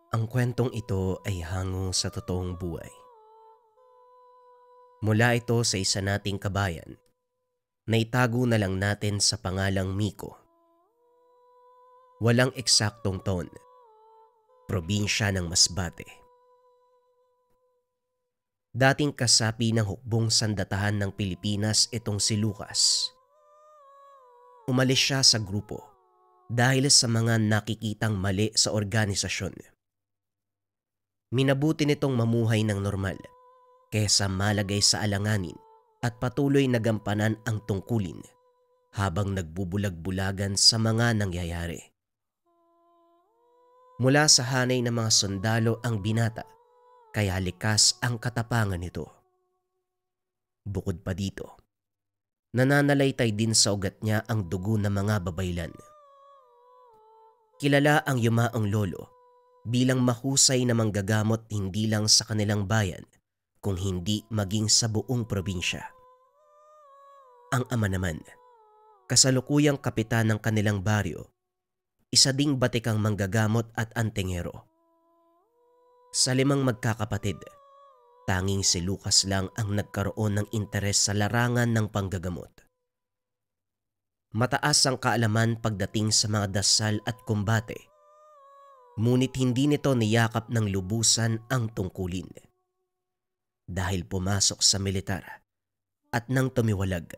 Ang kwentong ito ay hango sa totoong buhay. Mula ito sa isa nating kabayan na itago na lang natin sa pangalang Miko. Walang eksaktong taon, probinsya ng Masbate. Dating kasapi ng hukbong sandatahan ng Pilipinas itong si Lucas. Umalis siya sa grupo dahil sa mga nakikitang mali sa organisasyon. Minabuti nitong mamuhay ng normal kaysa malagay sa alanganin at patuloy na gampanan ang tungkulin habang nagbubulag-bulagan sa mga nangyayari. Mula sa hanay ng mga sundalo ang binata, kaya likas ang katapangan nito. Bukod pa dito, nananalaytay din sa ugat niya ang dugo ng mga babaylan. Kilala ang yumaong lolo bilang mahusay na manggagamot hindi lang sa kanilang bayan, kung hindi maging sa buong probinsya. Ang ama naman, kasalukuyang kapitan ng kanilang baryo, isa ding batikang manggagamot at antingero. Sa 5 magkakapatid, tanging si Lucas lang ang nagkaroon ng interes sa larangan ng panggagamot. Mataas ang kaalaman pagdating sa mga dasal at kumbate, ngunit hindi nito niyakap ng lubusan ang tungkulin. Dahil pumasok sa militar at nang tumiwalag,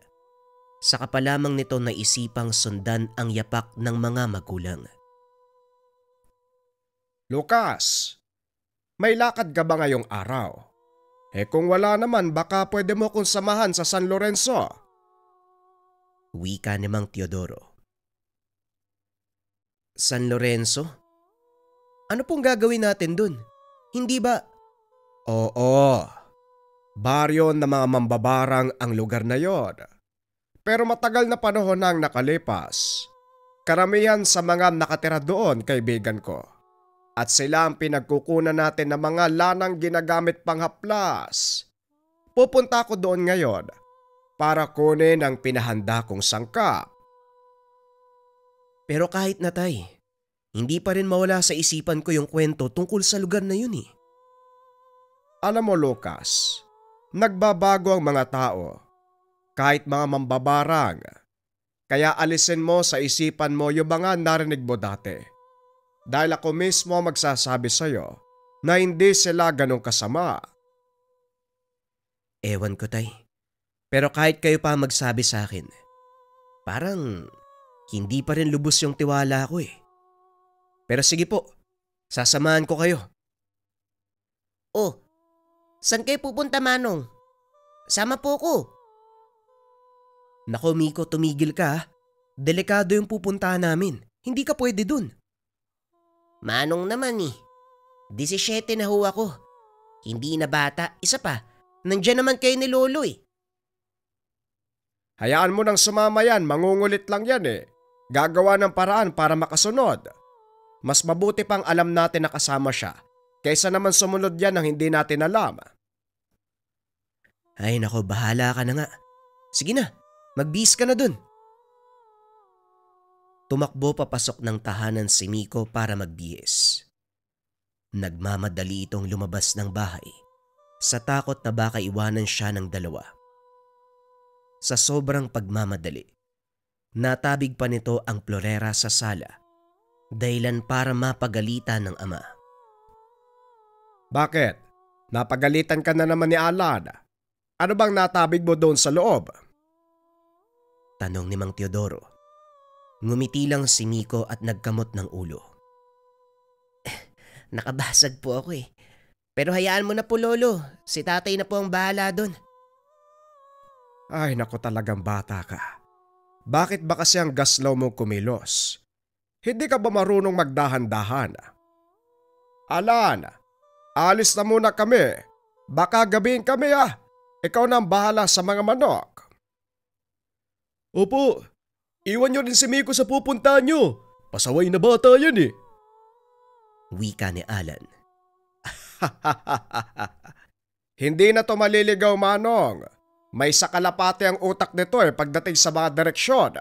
saka pa lamang nito naisipang sundan ang yapak ng mga magulang. Lucas, may lakad ka ba ngayong araw? Kung wala naman baka pwede mo kong samahan sa San Lorenzo. Wika ni Mang Teodoro. San Lorenzo? Ano pong gagawin natin dun? Hindi ba? Oo, baryo ng mga mambabarang ang lugar na yon. Pero matagal na panahon nang nakalipas. Karamihan sa mga nakatira doon kaibigan ko. At sila ang pinagkukunan natin ng mga lanang ginagamit panghaplas. Pupunta ako doon ngayon para kunin ang pinahanda kong sangkap. Pero kahit na tay, hindi pa rin mawala sa isipan ko yung kwento tungkol sa lugar na yun eh. Alam mo Lucas, nagbabago ang mga tao, kahit mga mambabarang. Kaya alisin mo sa isipan mo yung mga narinig mo dati. Dahil ako mismo magsasabi sa'yo na hindi sila ganong kasama. Ewan ko tay, pero kahit kayo pa magsabi sa akin, parang hindi pa rin lubos yung tiwala ko eh. Pero sige po, sasamahan ko kayo. Oh, saan kayo pupunta Manong? Sama po ko. Nako Miko, tumigil ka ha. Delikado yung pupuntahan namin. Hindi ka pwede dun. Manong naman eh. 17 na ho ako. Hindi na bata, isa pa. Nandiyan naman kayo ni Lolo eh. Hayaan mo nang sumama yan, mangungulit lang yan eh. Gagawa ng paraan para makasunod. Mas mabuti pang alam natin na kasama siya, kaysa naman sumunod yan ng hindi natin alam. Ay nako, bahala ka na nga. Sige na, magbihis ka na dun. Tumakbo papasok ng tahanan si Miko para magbihis. Nagmamadali itong lumabas ng bahay sa takot na baka iwanan siya ng dalawa. Sa sobrang pagmamadali, natabig pa nito ang plorera sa sala, dahilan para mapagalitan ng ama. Bakit? Napagalitan ka na naman ni Alan. Ano bang natabig mo doon sa loob? Tanong ni Mang Teodoro. Ngumiti lang si Miko at nagkamot ng ulo. Nakabasag po ako eh. Pero hayaan mo na po Lolo, si tatay na po ang bahala doon. Ay naku, talagang bata ka. Bakit ba kasi ang gaslaw mo kumilos? Hindi ka ba marunong magdahan-dahan? Alan, alis na muna kami. Baka gabihin kami ah. Ikaw na ang bahala sa mga manok. Opo, iwan nyo rin si Miko sa pupuntahan nyo. Pasaway na bata yan eh. Wika ni Alan. Hindi na to maliligaw Manong. May sakalapate ang utak nito eh pagdating sa mga direksyon.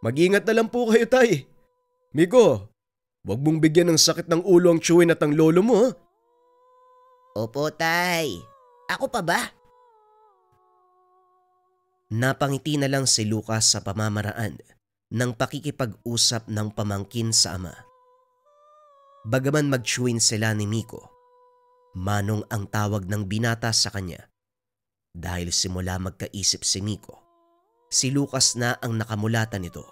Mag-ingat na lang po kayo tay. Miko, Huwag mong bigyan ng sakit ng ulo ang chewin at ang lolo mo. Ha? Opo, tay. Ako pa ba? Napangiti na lang si Lucas sa pamamaraan ng pakikipag-usap ng pamangkin sa ama. Bagaman mag-chewin sila ni Miko, Manong ang tawag ng binata sa kanya. Dahil simula magkaisip si Miko, si Lucas na ang nakamulatan nito.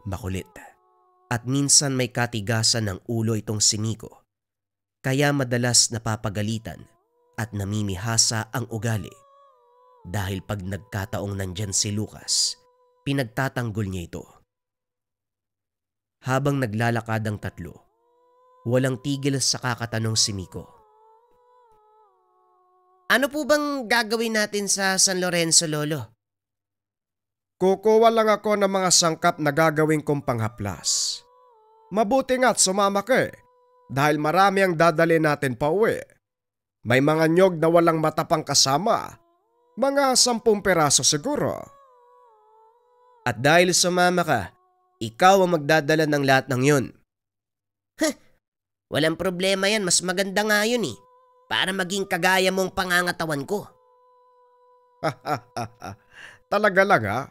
Makulit at minsan may katigasan ng ulo itong si Miko, kaya madalas napapagalitan at namimihasa ang ugali. Dahil pag nagkataong nandyan si Lucas, pinagtatanggol niya ito. Habang naglalakad ang tatlo, walang tigil sa kakatanong si Miko. Ano po bang gagawin natin sa San Lorenzo, Lolo? Kukuha lang ako ng mga sangkap na gagawin kong panghaplas. Mabuti nga't sumama ka dahil marami ang dadali natin pa uwi. May mga nyog na walang mata pang kasama. Mga 10 peraso siguro. At dahil sumama ka, ikaw ang magdadala ng lahat ng yun. Walang problema yan, mas maganda nga yun eh. Para maging kagaya mong pangangatawan ko. Talaga lang ha?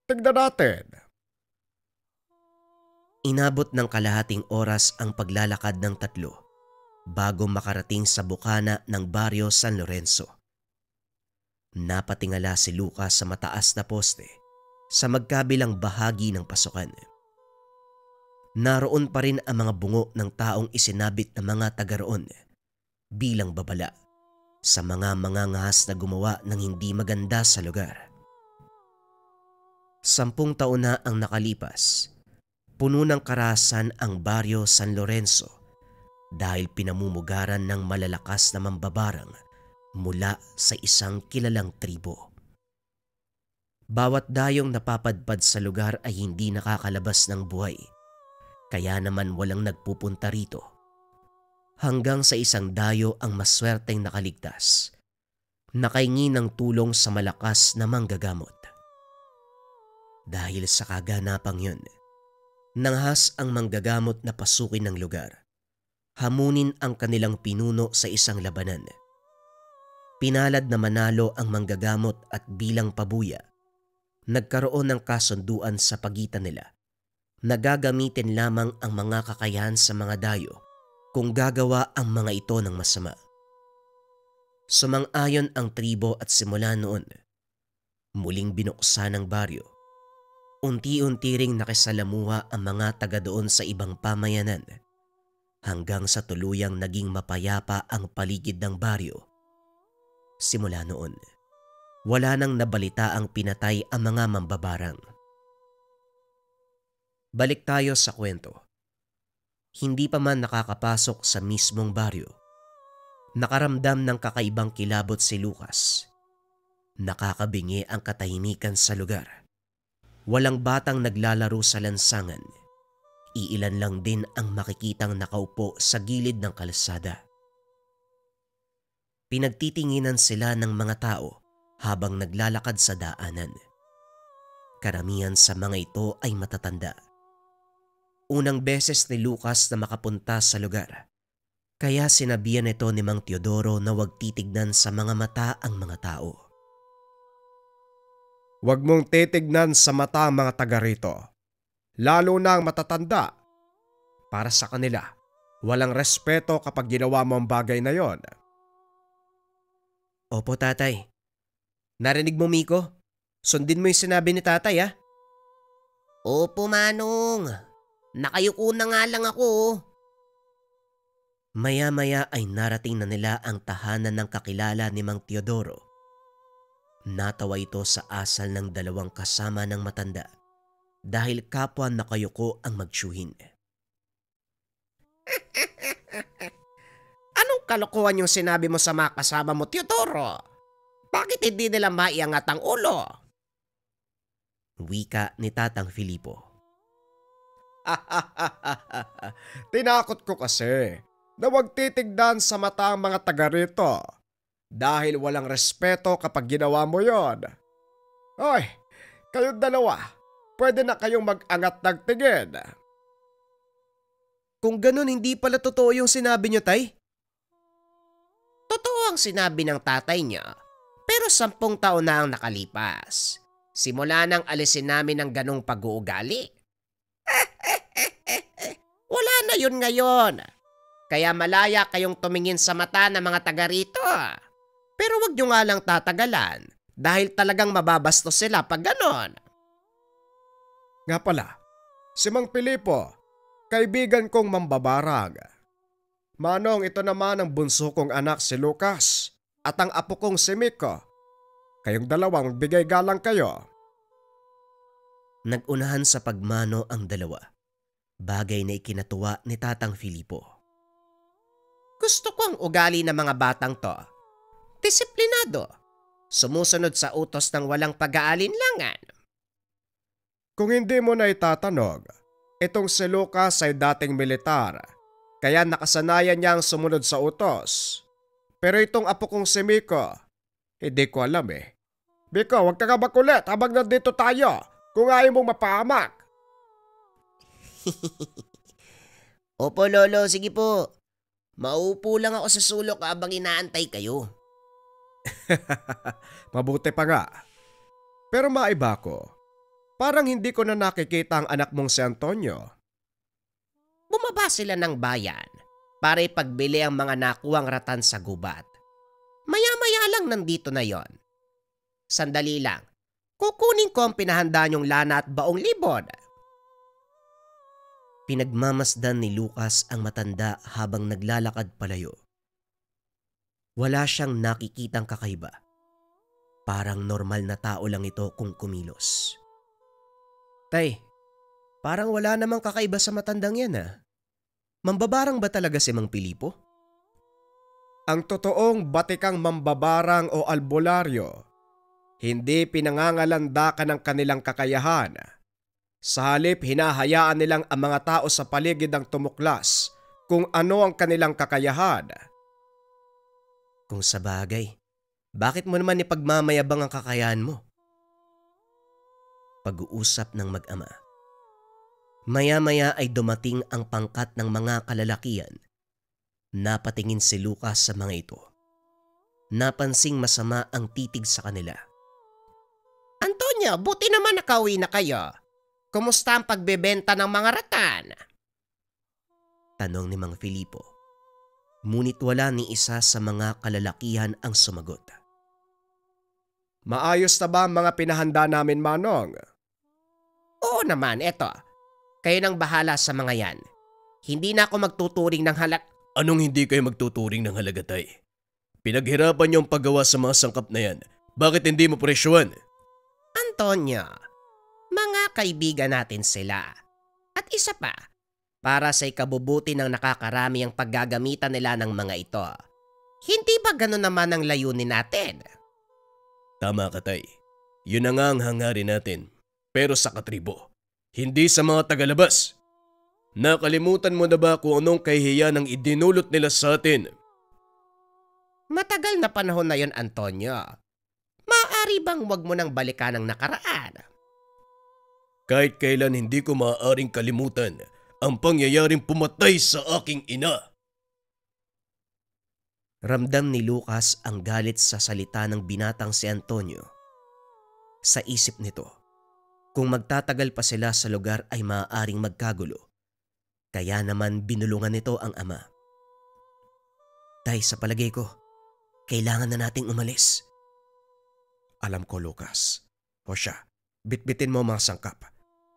Tignan natin. Inabot ng kalahating oras ang paglalakad ng tatlo bago makarating sa bukana ng baryo San Lorenzo. Napatingala si Lucas sa mataas na poste sa magkabilang bahagi ng pasukan. Naroon pa rin ang mga bungo ng taong isinabit ng mga taga roon bilang babala sa mga mangangahas na gumawa ng hindi maganda sa lugar. 10 taon na ang nakalipas, puno ng karahasan ang baryo San Lorenzo dahil pinamumugaran ng malalakas na mambabarang mula sa isang kilalang tribo. Bawat dayong napapadpad sa lugar ay hindi nakakalabas ng buhay, kaya naman walang nagpupunta rito. Hanggang sa isang dayo ang maswerteng nakaligtas, nakahingi ng tulong sa malakas na manggagamot. Dahil sa kaganapang yun, nanghas ang manggagamot na pasukin ng lugar, hamunin ang kanilang pinuno sa isang labanan. Pinalad na manalo ang manggagamot at bilang pabuya, nagkaroon ng kasunduan sa pagitan nila na gagamitin lamang ang mga kakayahan sa mga dayo kung gagawa ang mga ito ng masama. Sumang-ayon ang tribo at simula noon, muling binuksan ang baryo. Unti-unti ring nakisalamuha ang mga taga doon sa ibang pamayanan hanggang sa tuluyang naging mapayapa ang paligid ng baryo. Simula noon, wala nang nabalita ang pinatay ang mga mambabarang. Balik tayo sa kwento. Hindi pa man nakakapasok sa mismong baryo, nakaramdam ng kakaibang kilabot si Lucas. Nakakabingi ang katahimikan sa lugar. Walang batang naglalaro sa lansangan. Iilan lang din ang makikitang nakaupo sa gilid ng kalsada. Pinagtitinginan sila ng mga tao habang naglalakad sa daanan. Karamihan sa mga ito ay matatanda. Unang beses ni Lucas na makapunta sa lugar, kaya sinabihan ito ni Mang Teodoro na huwag titignan sa mga mata ang mga tao. Huwag mong titignan sa mata ang mga taga rito, lalo na ang matatanda. Para sa kanila, walang respeto kapag ginawa mo ang bagay na yon. Opo, tatay. Narinig mo, Miko? Sundin mo yung sinabi ni tatay, ha? Opo, Manong. Nakayuko na nga lang ako. Maya-maya ay narating na nila ang tahanan ng kakilala ni Mang Teodoro. Natawa ito sa asal ng 2 kasama ng matanda dahil kapwa nakayuko ang magtsuhin. Anong kalokohan yung sinabi mo sa mga kasama mo, Teodoro? Bakit hindi nila maiangat ang ulo? Wika ni Tatang Filipo. Tinakot ko kasi na huwag titignan sa mata ang mga taga rito dahil walang respeto kapag ginawa mo yon. Hoy, kayong dalawa, pwede na kayong mag-angat ng tingin. Kung ganun, hindi pala totoo yung sinabi niyo, Tay. Totoo ang sinabi ng tatay niya, pero 10 taon na ang nakalipas. Simula nang alisin namin ang ganong pag-uugali. Wala na yun ngayon. Kaya malaya kayong tumingin sa mata ng mga taga rito. Pero wag nyo nga lang tatagalan dahil talagang mababastos sila pag ganon. Nga pala, si Mang Pilipo, kaibigan kong mambabarang. Manong, ito naman ang bunso kong anak si Lucas at ang apo kong si Miko. Kayong dalawang bigay galang kayo. Nagunahan sa pagmano ang dalawa. Bagay na ikinatuwa ni Tatang Filipo. Gusto ko ang ugali ng mga batang to. Disiplinado. Sumusunod sa utos ng walang pag-aalinlangan. Kung hindi mo na itatanong, itong si Lucas ay dating militar, kaya nakasanayan niyang sumunod sa utos. Pero itong apo kong si Miko, hindi ko alam eh. Miko, huwag ka nga makulit habang nandito tayo kung ayaw mong mapahamak. Opo lolo, sige po. Maupo lang ako sa sulok habang inaantay kayo. Mabuti pa nga. Pero maiba ko, parang hindi ko na nakikita ang anak mong si Antonio. Bumaba sila ng bayan para ipagbili ang mga nakuwang ratan sa gubat. Maya-maya lang nandito na yon. Sandali lang, kukunin ko ang pinahanda niyong lana at baong libon. Pinagmamasdan ni Lucas ang matanda habang naglalakad palayo. Wala siyang nakikitang kakaiba. Parang normal na tao lang ito kung kumilos. Tay, parang wala namang kakaiba sa matandang yan ah. Mambabarang ba talaga si Mang Pilipo? Ang totoong batikang mambabarang o albularyo, hindi pinangangalandakan ng kanilang kakayahan. Sa halip, hinahayaan nilang ang mga tao sa paligid ang tumuklas kung ano ang kanilang kakayahan. Kung sa bagay, bakit mo naman ipagmamayabang ang kakayahan mo? Pag-uusap ng mag-ama. Maya-maya ay dumating ang pangkat ng mga kalalakian. Napatingin si Lucas sa mga ito. Napansing masama ang titig sa kanila. Antonio, buti naman nakauwi na kayo. Kumusta ang pagbebenta ng mga ratan? Tanong ni Mang Filipo. Ngunit wala ni isa sa mga kalalakihan ang sumagot. Maayos na ba ang mga pinahanda namin, Manong? Oo naman, eto. Kayo nang bahala sa mga yan. Hindi na ako magtuturing ng Anong hindi kayo magtuturing ng halaga, Tay? Pinaghirapan niyo ang paggawa sa mga sangkap na yan. Bakit hindi mo presyuhan? Antonio, mga kaibigan natin sila. At isa pa, para sa ikabubuti ng nakakarami ang paggagamitan nila ng mga ito. Hindi ba gano'n naman ang layunin natin? Tama ka, Tay. Yun na nga ang hangarin natin. Pero sa katribo, hindi sa mga tagalabas. Nakalimutan mo na ba kung anong kahihiyan ang idinulot nila sa atin? Matagal na panahon na yon, Antonio. Maaari bang wag mo nang balikan ang nakaraan? Kahit kailan hindi ko maaaring kalimutan ang pangyayaring pumatay sa aking ina. Ramdam ni Lucas ang galit sa salita ng binatang si Antonio. Sa isip nito, kung magtatagal pa sila sa lugar ay maaaring magkagulo. Kaya naman binulungan nito ang ama. Tay, sa palagay ko, kailangan na nating umalis. Alam ko, Lucas. O siya, bitbitin mo mga sangkap.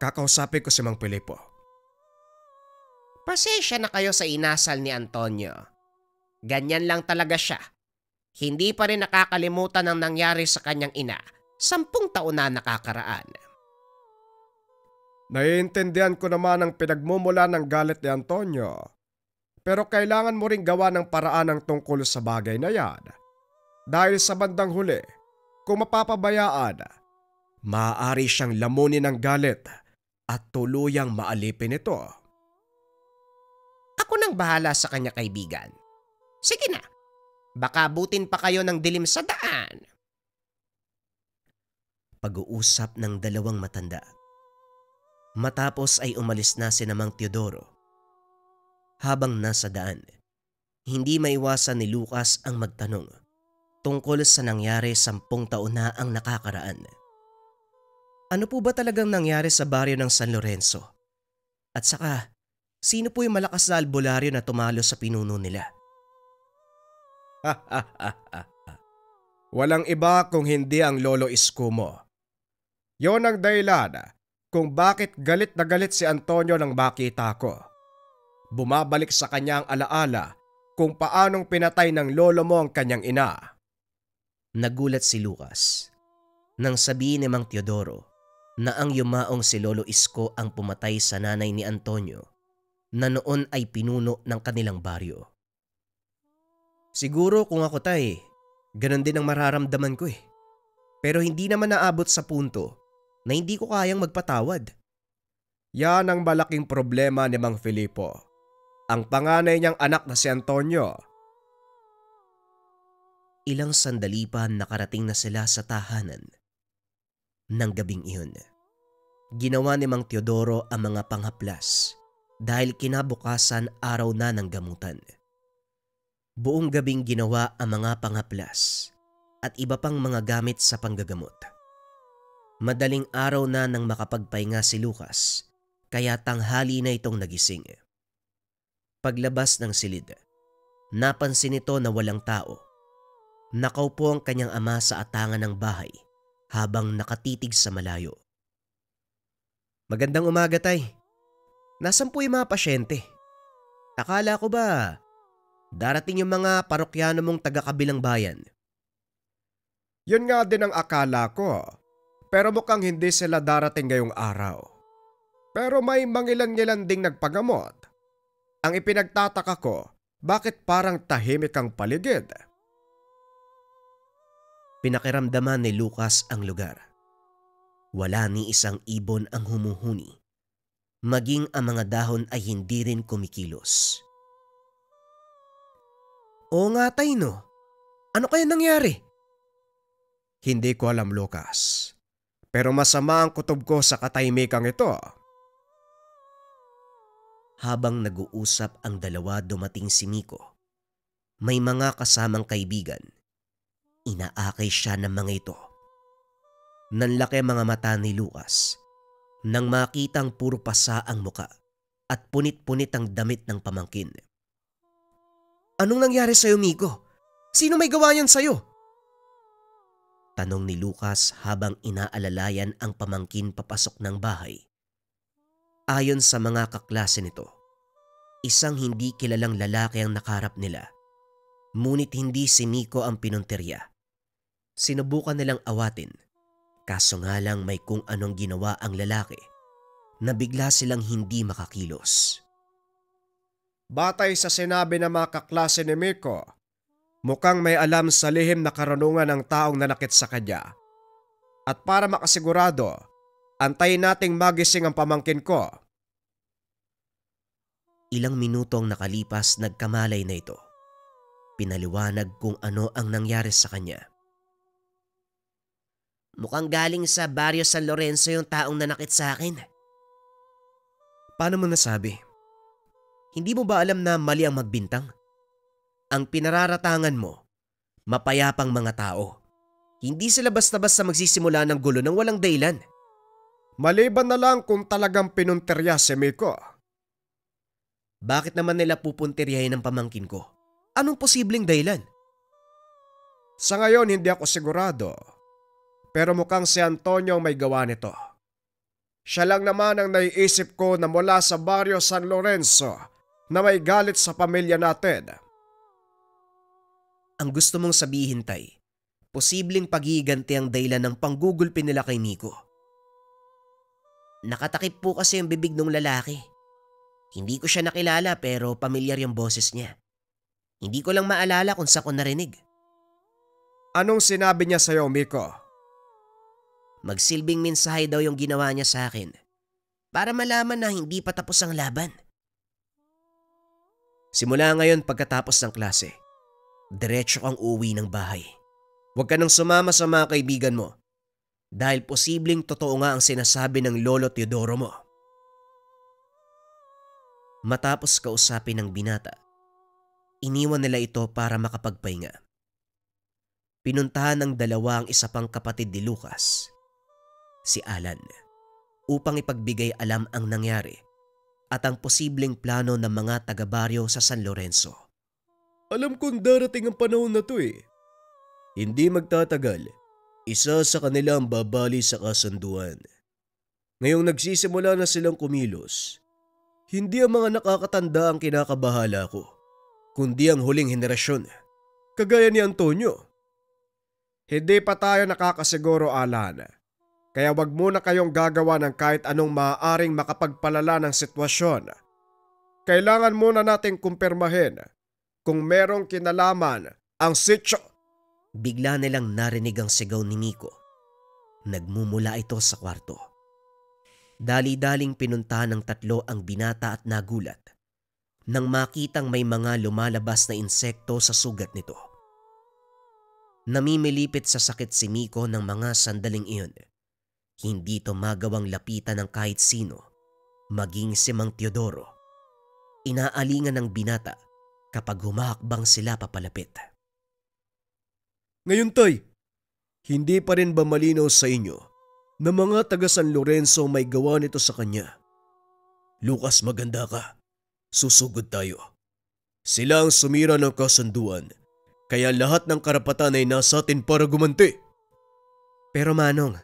Kakausapin ko si Mang Pilipo. Pasensya na kayo sa inasal ni Antonio. Ganyan lang talaga siya. Hindi pa rin nakakalimutan ang nangyari sa kanyang ina 10 taon na nakakaraan. Naiintindihan ko naman ang pinagmumula ng galit ni Antonio. Pero kailangan mo ring gawa ng paraan ang tungkol sa bagay na yan. Dahil sa bandang huli, kung mapapabayaan, maaari siyang lamunin ng galit at tuluyang maalipin ito. Ako nang bahala sa kanya, kaibigan. Sige na, baka abutin pa kayo ng dilim sa daan. Pag-uusap ng dalawang matanda. Matapos ay umalis na si Mang Teodoro. Habang nasa daan, hindi maiwasan ni Lucas ang magtanong tungkol sa nangyari 10 taon na ang nakakaraan. Ano po ba talagang nangyari sa baryo ng San Lorenzo? At saka, sino po yung malakas na albularyo na tumalo sa pinuno nila? Walang iba kung hindi ang Lolo Isko mo. Yon ang dahilan kung bakit galit na galit si Antonio nang makita ko. Bumabalik sa kanya ang alaala kung paanong pinatay ng lolo mo ang kanyang ina. Nagulat si Lucas nang sabihin ni Mang Teodoro na ang yumaong si Lolo Isko ang pumatay sa nanay ni Antonio na noon ay pinuno ng kanilang baryo. Siguro kung ako tay, ganun din ang mararamdaman ko eh. Pero hindi naman naabot sa punto na hindi ko kayang magpatawad. Yan ang malaking problema ni Mang Filipo. Ang panganay niyang anak na si Antonio. Ilang sandali pa nakarating na sila sa tahanan. Nang gabing iyon, ginawa ni Mang Teodoro ang mga panghaplas dahil kinabukasan araw na ng gamutan. Buong gabing ginawa ang mga panghaplas at iba pang mga gamit sa panggagamot. Madaling araw na nang makapagpahinga si Lucas, kaya tanghali na itong nagising. Paglabas ng silid, napansin nito na walang tao. Nakaupo ang kanyang ama sa atangan ng bahay habang nakatitig sa malayo. Magandang umaga, tay. Nasaan po yung mga pasyente? Akala ko ba darating yung mga parokyano mong taga-kabilang bayan? Yun nga din ang akala ko. Pero mukhang hindi sila darating ngayong araw. Pero may mangilan-ngilan ding nagpagamot. Ang ipinagtataka ko, bakit parang tahimik ang paligid? Pinakiramdaman ni Lucas ang lugar. Wala ni isang ibon ang humuhuni. Maging ang mga dahon ay hindi rin kumikilos. Oo nga tay no. Ano kaya nangyari? Hindi ko alam, Lucas. Pero masama ang kutob ko sa katahimikang ito. Habang nag-uusap ang dalawa, dumating si Miko. May mga kasamang kaibigan. Inaakay siya ng mga ito. Nanlaki mga mata ni Lucas nang makitang puro pasa ang muka at punit-punit ang damit ng pamangkin. Anong nangyari sa'yo, Miko? Sino may gawa niyan sa'yo? Tanong ni Lucas habang inaalalayan ang pamangkin papasok ng bahay. Ayon sa mga kaklase nito, isang hindi kilalang lalaki ang nakaharap nila. Ngunit hindi si Miko ang pinuntirya. Sinubukan nilang awatin, kaso nga lang may kung anong ginawa ang lalaki na bigla silang hindi makakilos. Batay sa sinabi ng mga kaklase ni Miko, mukhang may alam sa lihim na karunungan ng taong nanakit sa kanya. At para makasigurado, antayin nating magising ang pamangkin ko. Ilang minutong nakalipas, nagkamalay na ito. Pinaliwanag kung ano ang nangyari sa kanya. Mukhang galing sa baryo San Lorenzo yung taong nanakit sa akin. Paano mo nasabi? Hindi mo ba alam na mali ang magbintang? Ang pinararatangan mo, mapayapang mga tao. Hindi sila basta-basta magsisimula ng gulo ng walang dahilan. Maliban na lang kung talagang pinuntirya si Miko. Bakit naman nila pupuntiryahin ang pamangkin ko? Anong posibleng dahilan? Sa ngayon hindi ako sigurado. Pero mukhang si Antonio ang may gawa nito. Siya lang naman ang naiisip ko na mula sa baryo San Lorenzo na may galit sa pamilya natin. Ang gusto mong sabihin, tay, posibleng paghihiganti ang dahilan ng panggugulpi nila kay Miko. Nakatakip po kasi ang bibig ng lalaki. Hindi ko siya nakilala pero pamilyar yung boses niya. Hindi ko lang maalala kung saan ko narinig. Anong sinabi niya sa'yo, Miko? Magsilbing mensahe daw yung ginawa niya sa akin para malaman na hindi pa tapos ang laban. Simula ngayon pagkatapos ng klase, diretso kang uwi ng bahay. Huwag ka nang sumama sa mga kaibigan mo dahil posibleng totoo nga ang sinasabi ng Lolo Teodoro mo. Matapos kausapin ng binata, iniwan nila ito para makapagpahinga. Pinuntahan ng dalawa ang isa pang kapatid ni Lucas, si Alan, upang ipagbigay alam ang nangyari at ang posibleng plano ng mga taga-baryo sa San Lorenzo. Alam kong darating ang panahon na to eh. Hindi magtatagal, isa sa kanila ang babali sa kasunduan. Ngayong nagsisimula na silang kumilos, hindi ang mga nakakatanda ang kinakabahala ko, kundi ang huling henerasyon, kagaya ni Antonio. Hindi pa tayo nakakasiguro, Alan. Kaya wag muna kayong gagawa ng kahit anong maaaring makapagpalala ng sitwasyon. Kailangan muna nating kumpirmahin kung merong kinalaman ang sityo. Bigla nilang narinig ang sigaw ni Miko. Nagmumula ito sa kwarto. Dali-daling pinuntahan ng tatlo ang binata at nagulat nang makitang may mga lumalabas na insekto sa sugat nito. Namimilipit sa sakit si Miko ng mga sandaling iyon. Hindi ito magawang lapitan ng kahit sino, maging si Mang Teodoro. Inaalingan ng binata kapag humahakbang sila papalapit. Ngayon tay, hindi pa rin ba malinaw sa inyo na mga taga San Lorenzo may gawa nito sa kanya? Lucas, maganda ka. Susugod tayo. Sila ang sumira ng kasunduan, kaya lahat ng karapatan ay nasa atin para gumanti. Pero Manong,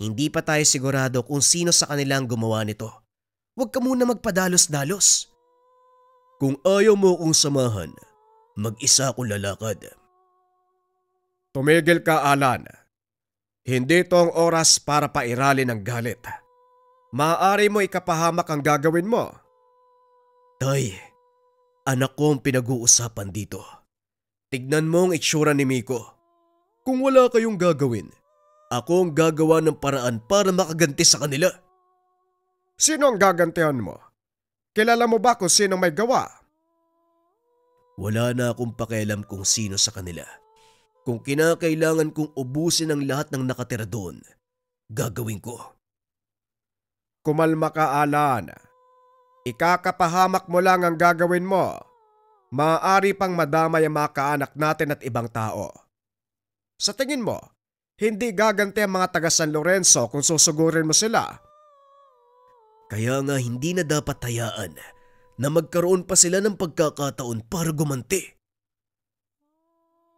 hindi pa tayo sigurado kung sino sa kanila ang gumawa nito. Huwag ka muna magpadalos-dalos. Kung ayaw mo kong samahan, mag-isa akong lalakad. Tumigil ka, Alan. Hindi ito ang oras para pairalin ng galit. Maaari mo ikapahamak ang gagawin mo. Tay, anak ko ang pinag-uusapan dito. Tignan mo ang itsura ni Miko. Kung wala kayong gagawin, ako ang gagawa ng paraan para makaganti sa kanila. Sino ang gagantihan mo? Kilala mo ba kung sino may gawa? Wala na akong pakialam kung sino sa kanila. Kung kinakailangan kong ubusin ang lahat ng nakatira doon, gagawin ko. Kumalma ka, Alan. Ikakapahamak mo lang ang gagawin mo. Maaari pang madamay ang mga kaanak natin at ibang tao. Sa tingin mo, hindi gaganti ang mga taga San Lorenzo kung susugurin mo sila. Kaya nga hindi na dapat hayaan na magkaroon pa sila ng pagkakataon para gumanti.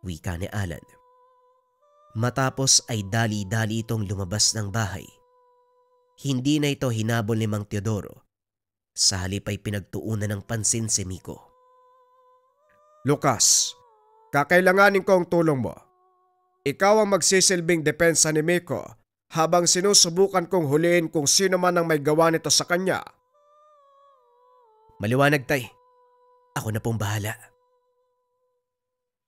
Wika ni Alan. Matapos ay dali-dali itong lumabas ng bahay. Hindi na ito hinabol ni Mang Teodoro. Sa halip ay pinagtuunan ng pansin si Miko. Lucas, kakailanganin ko ang tulong mo. Ikaw ang magsisilbing depensa ni Miko habang sinusubukan kong huliin kung sino man ang may gawa nito sa kanya. Maliwanag, tay. Ako na pong bahala.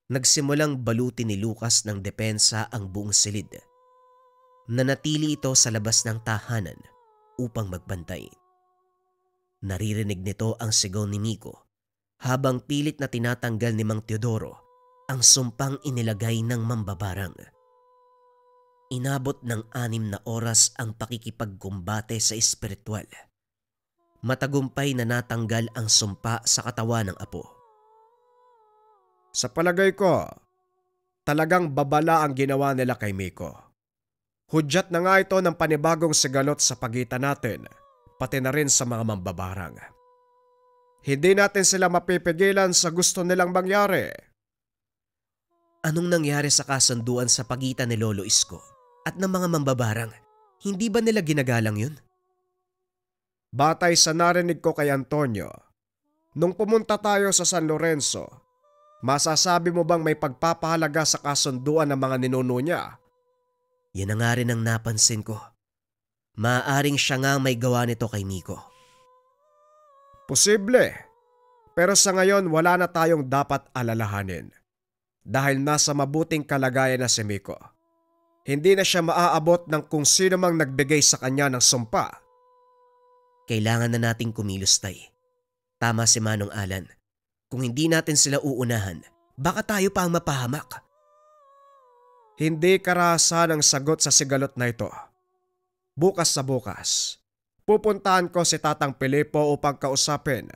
Nagsimulang balutin ni Lucas ng depensa ang buong silid. Nanatili ito sa labas ng tahanan upang magbantay. Naririnig nito ang sigaw ni Miko habang pilit na tinatanggal ni Mang Teodoro ang sumpang inilagay ng mambabarang. Inabot ng 6 na oras ang pakikipagkumbate sa espiritual. Matagumpay na natanggal ang sumpa sa katawan ng apo. Sa palagay ko, talagang babala ang ginawa nila kay Miko. Hudyat na nga ito ng panibagong sigalot sa pagitan natin, pati na rin sa mga mambabarang. Hindi natin sila mapipigilan sa gusto nilang mangyari. Anong nangyari sa kasunduan sa pagitan ni Lolo Isko at ng mga mambabarang? Hindi ba nila ginagalang yun? Batay sa narinig ko kay Antonio, nung pumunta tayo sa San Lorenzo, masasabi mo bang may pagpapahalaga sa kasunduan ng mga ninuno niya? Yan ang nga rin ang napansin ko. Maaaring siya nga may gawa nito kay Miko. Posible, pero sa ngayon wala na tayong dapat alalahanin. Dahil nasa mabuting kalagayan na si Miko. Hindi na siya maaabot ng kung sino mang nagbigay sa kanya ng sumpa. Kailangan na nating kumilos, tay. Tama si Manong Alan. Kung hindi natin sila uunahan, baka tayo pa ang mapahamak. Hindi karahasan ang sagot sa sigalot na ito. Bukas sa bukas, pupuntahan ko si Tatang Pilipo upang kausapin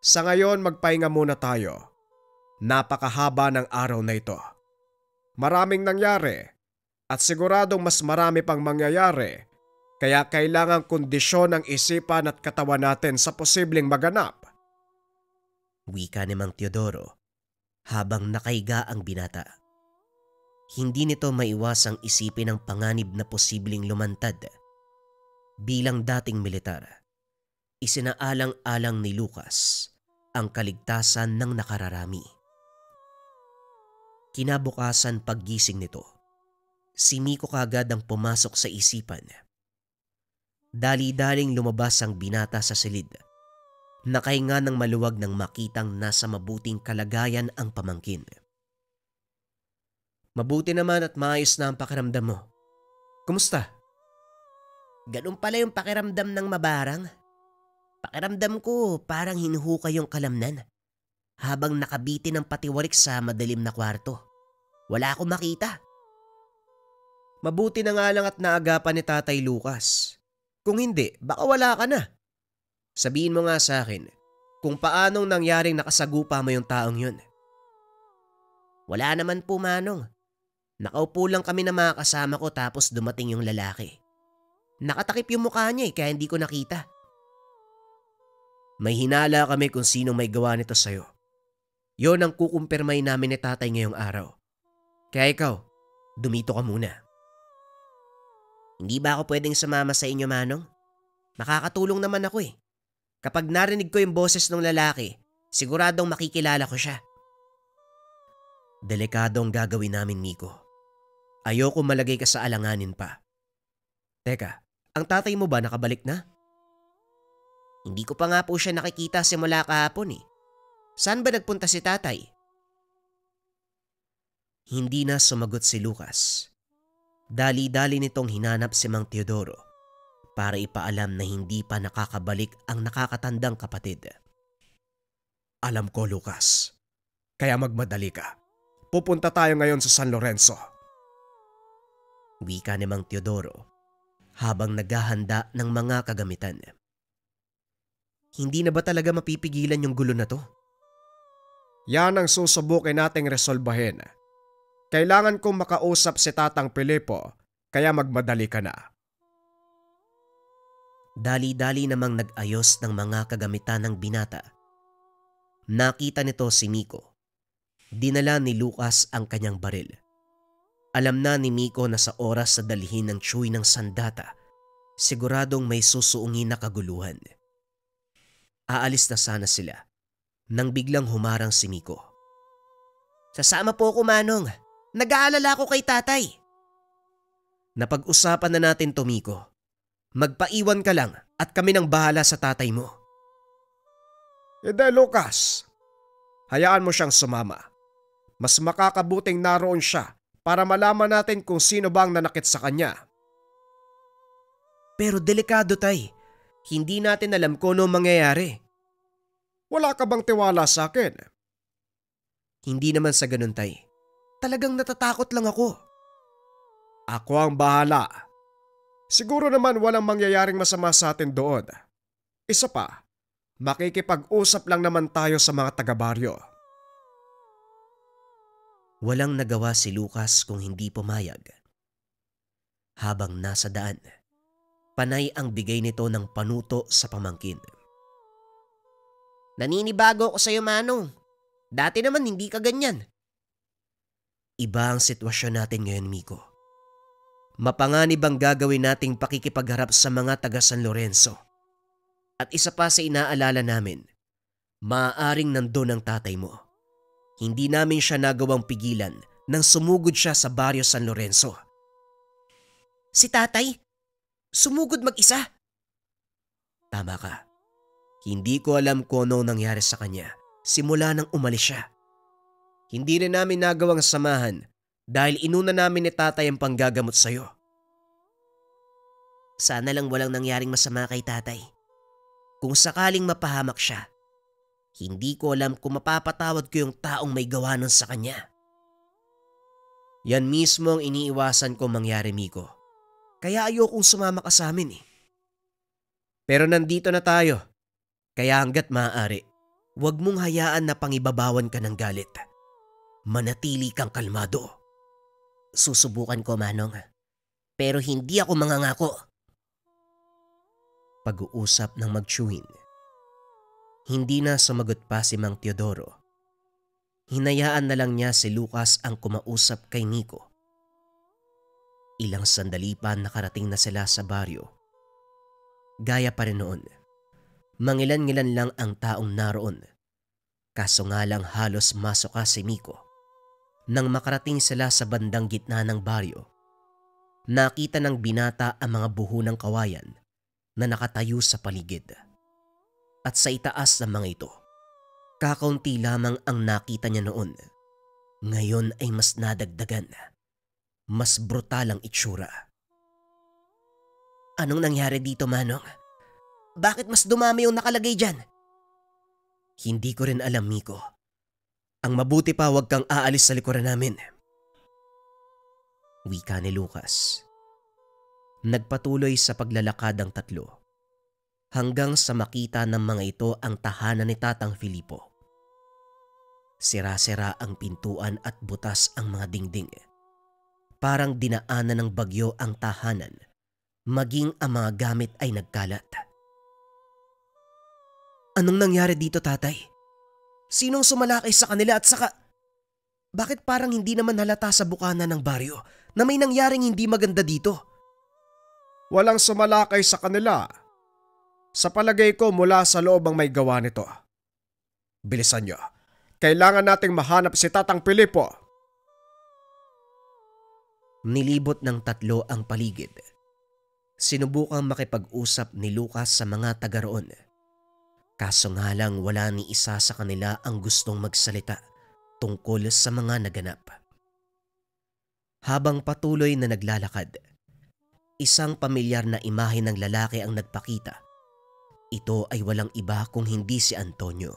Sa ngayon magpahinga muna tayo. Napakahaba ng araw na ito. Maraming nangyari at siguradong mas marami pang mangyayari, kaya kailangang kondisyon ang isipan at katawan natin sa posibleng maganap. Wika ni Mang Teodoro habang nakaiga ang binata. Hindi nito maiwasang isipin ang panganib na posibleng lumantad. Bilang dating militar, isinaalang-alang ni Lucas ang kaligtasan ng nakararami. Kinabukasan paggising nito, si Miko kagad ang pumasok sa isipan. Dali-daling lumabas ang binata sa silid. Nakahinga ng maluwag nang makitang nasa mabuting kalagayan ang pamangkin. Mabuti naman at maayos na ang pakiramdam mo. Kumusta? Ganun pala yung pakiramdam ng mabarang. Pakiramdam ko parang hinuhukay yung kalamnan. Habang nakabitin ng patiwarik sa madilim na kwarto. Wala akong makita. Mabuti na nga lang at naagapan ni Tatay Lucas. Kung hindi, baka wala ka na. Sabihin mo nga sa akin kung paanong nangyaring nakasagupa mo yung taong yun. Wala naman po, Manong. Nakaupo lang kami na mga kasama ko tapos dumating yung lalaki. Nakatakip yung mukha niya kaya hindi ko nakita. May hinala kami kung sino may gawa nito sa'yo. Yon ang kukumpirmay namin ni Tatay ngayong araw. Kaya ikaw, dumito ka muna. Hindi ba ako pwedeng sumama sa inyo, Manong? Nakakatulong naman ako eh. Kapag narinig ko yung boses ng lalaki, siguradong makikilala ko siya. Delikado ang gagawin namin, Miko. Ayoko malagay ka sa alanganin pa. Teka, ang tatay mo ba nakabalik na? Hindi ko pa nga po siya nakikita simula kahapon eh. Saan ba nagpunta si tatay? Hindi na sumagot si Lucas. Dali-dali nitong hinanap si Mang Teodoro para ipaalam na hindi pa nakakabalik ang nakakatandang kapatid. Alam ko, Lucas. Kaya magmadali ka. Pupunta tayo ngayon sa San Lorenzo. Wika ni Mang Teodoro habang naghahanda ng mga kagamitan. Hindi na ba talaga mapipigilan yung gulo na to? Yan ang susubukin nating resolbahin. Kailangan kong makausap si Tatang Pilipo, kaya magmadali ka na. Dali-dali namang nag-ayos ng mga kagamitan ng binata. Nakita nito si Miko. Dinala ni Lucas ang kanyang baril. Alam na ni Miko na sa oras sa dalhin ng tsuy ng sandata, siguradong may susuungin na kaguluhan. Aalis na sana sila nang biglang humarang si Miko. Sasama po ako, Manong. Nag-aalala ko kay tatay. Napag-usapan na natin to, Miko. Magpaiwan ka lang at kami nang bahala sa tatay mo. Hindi, Lucas. Hayaan mo siyang sumama. Mas makakabuting naroon siya para malaman natin kung sino ba ang nanakit sa kanya. Pero delikado, tay. Hindi natin alam kung ano mangyayari. Wala ka bang tiwala sa akin? Hindi naman sa ganun, tay. Talagang natatakot lang ako. Ako ang bahala. Siguro naman walang mangyayaring masama sa atin doon. Isa pa, makikipag-usap lang naman tayo sa mga taga-baryo. Walang nagawa si Lucas kung hindi pumayag. Habang nasa daan, panay ang bigay nito ng panuto sa pamangkin. Naninibago ako sa iyo, Manong. Dati naman hindi ka ganyan. Iba ang sitwasyon natin ngayon, Miko. Mapanganib ang gagawin nating pakikipagharap sa mga taga San Lorenzo. At isa pa sa inaalala namin, maaaring nandun ang tatay mo. Hindi namin siya nagawang pigilan nang sumugod siya sa baryo San Lorenzo. Si tatay? Sumugod mag-isa? Tama ka. Hindi ko alam kung ano nangyari sa kanya simula nang umalis siya. Hindi rin namin nagawang samahan dahil inuna namin ni tatay ang panggagamot sa'yo. Sana lang walang nangyaring masama kay tatay. Kung sakaling mapahamak siya, hindi ko alam kung mapapatawad ko yung taong may gawa nun sa kanya. Yan mismo ang iniiwasan ko mangyari, Miko. Kaya ayokong sumama ka sa amin eh. Pero nandito na tayo, kaya hanggat maaari, Huwag mong hayaan na pangibabawan ka ng galit. Manatili kang kalmado. Susubukan ko, Manong. Pero hindi ako mangangako. Pag-uusap ng magtsuhin. Hindi na sumagot pa si Mang Teodoro. Hinayaan na lang niya si Lucas ang kumausap kay Nico. Ilang sandali pa nakarating na sila sa baryo. Gaya pa rin noon. Mangilan-ngilan lang ang taong naroon. Kaso nga lang halos masuka si Nico. Nang makarating sila sa bandang gitna ng baryo, nakita ng binata ang mga buho ng kawayan na nakatayo sa paligid. At sa itaas ng mga ito, kakaunti lamang ang nakita niya noon. Ngayon ay mas nadagdagan. Mas brutal ang itsura. Anong nangyari dito, Manong? Bakit mas dumami yung nakalagay dyan? Hindi ko rin alam, Nico. Ang mabuti pa huwag kang aalis sa likuran namin. Wika ni Lucas. Nagpatuloy sa paglalakad ang tatlo hanggang sa makita ng mga ito ang tahanan ni Tatang Filipo. Sira-sira ang pintuan at butas ang mga dingding. Parang dinaanan ng bagyo ang tahanan, maging ang mga gamit ay nagkalat. Anong nangyari dito, tatay? Sinong sumalakay sa kanila at saka... Bakit parang hindi naman halata sa bukana ng baryo na may nangyaring hindi maganda dito? Walang sumalakay sa kanila. Sa palagay ko mula sa loob ang may gawa nito. Bilisan niyo. Kailangan nating mahanap si Tatang Filipo. Nilibot ng tatlo ang paligid. Sinubukang makipag-usap ni Lucas sa mga taga roon. Kaso nga lang wala ni isa sa kanila ang gustong magsalita tungkol sa mga naganap. Habang patuloy na naglalakad, isang pamilyar na imahe ng lalaki ang nagpakita. Ito ay walang iba kung hindi si Antonio.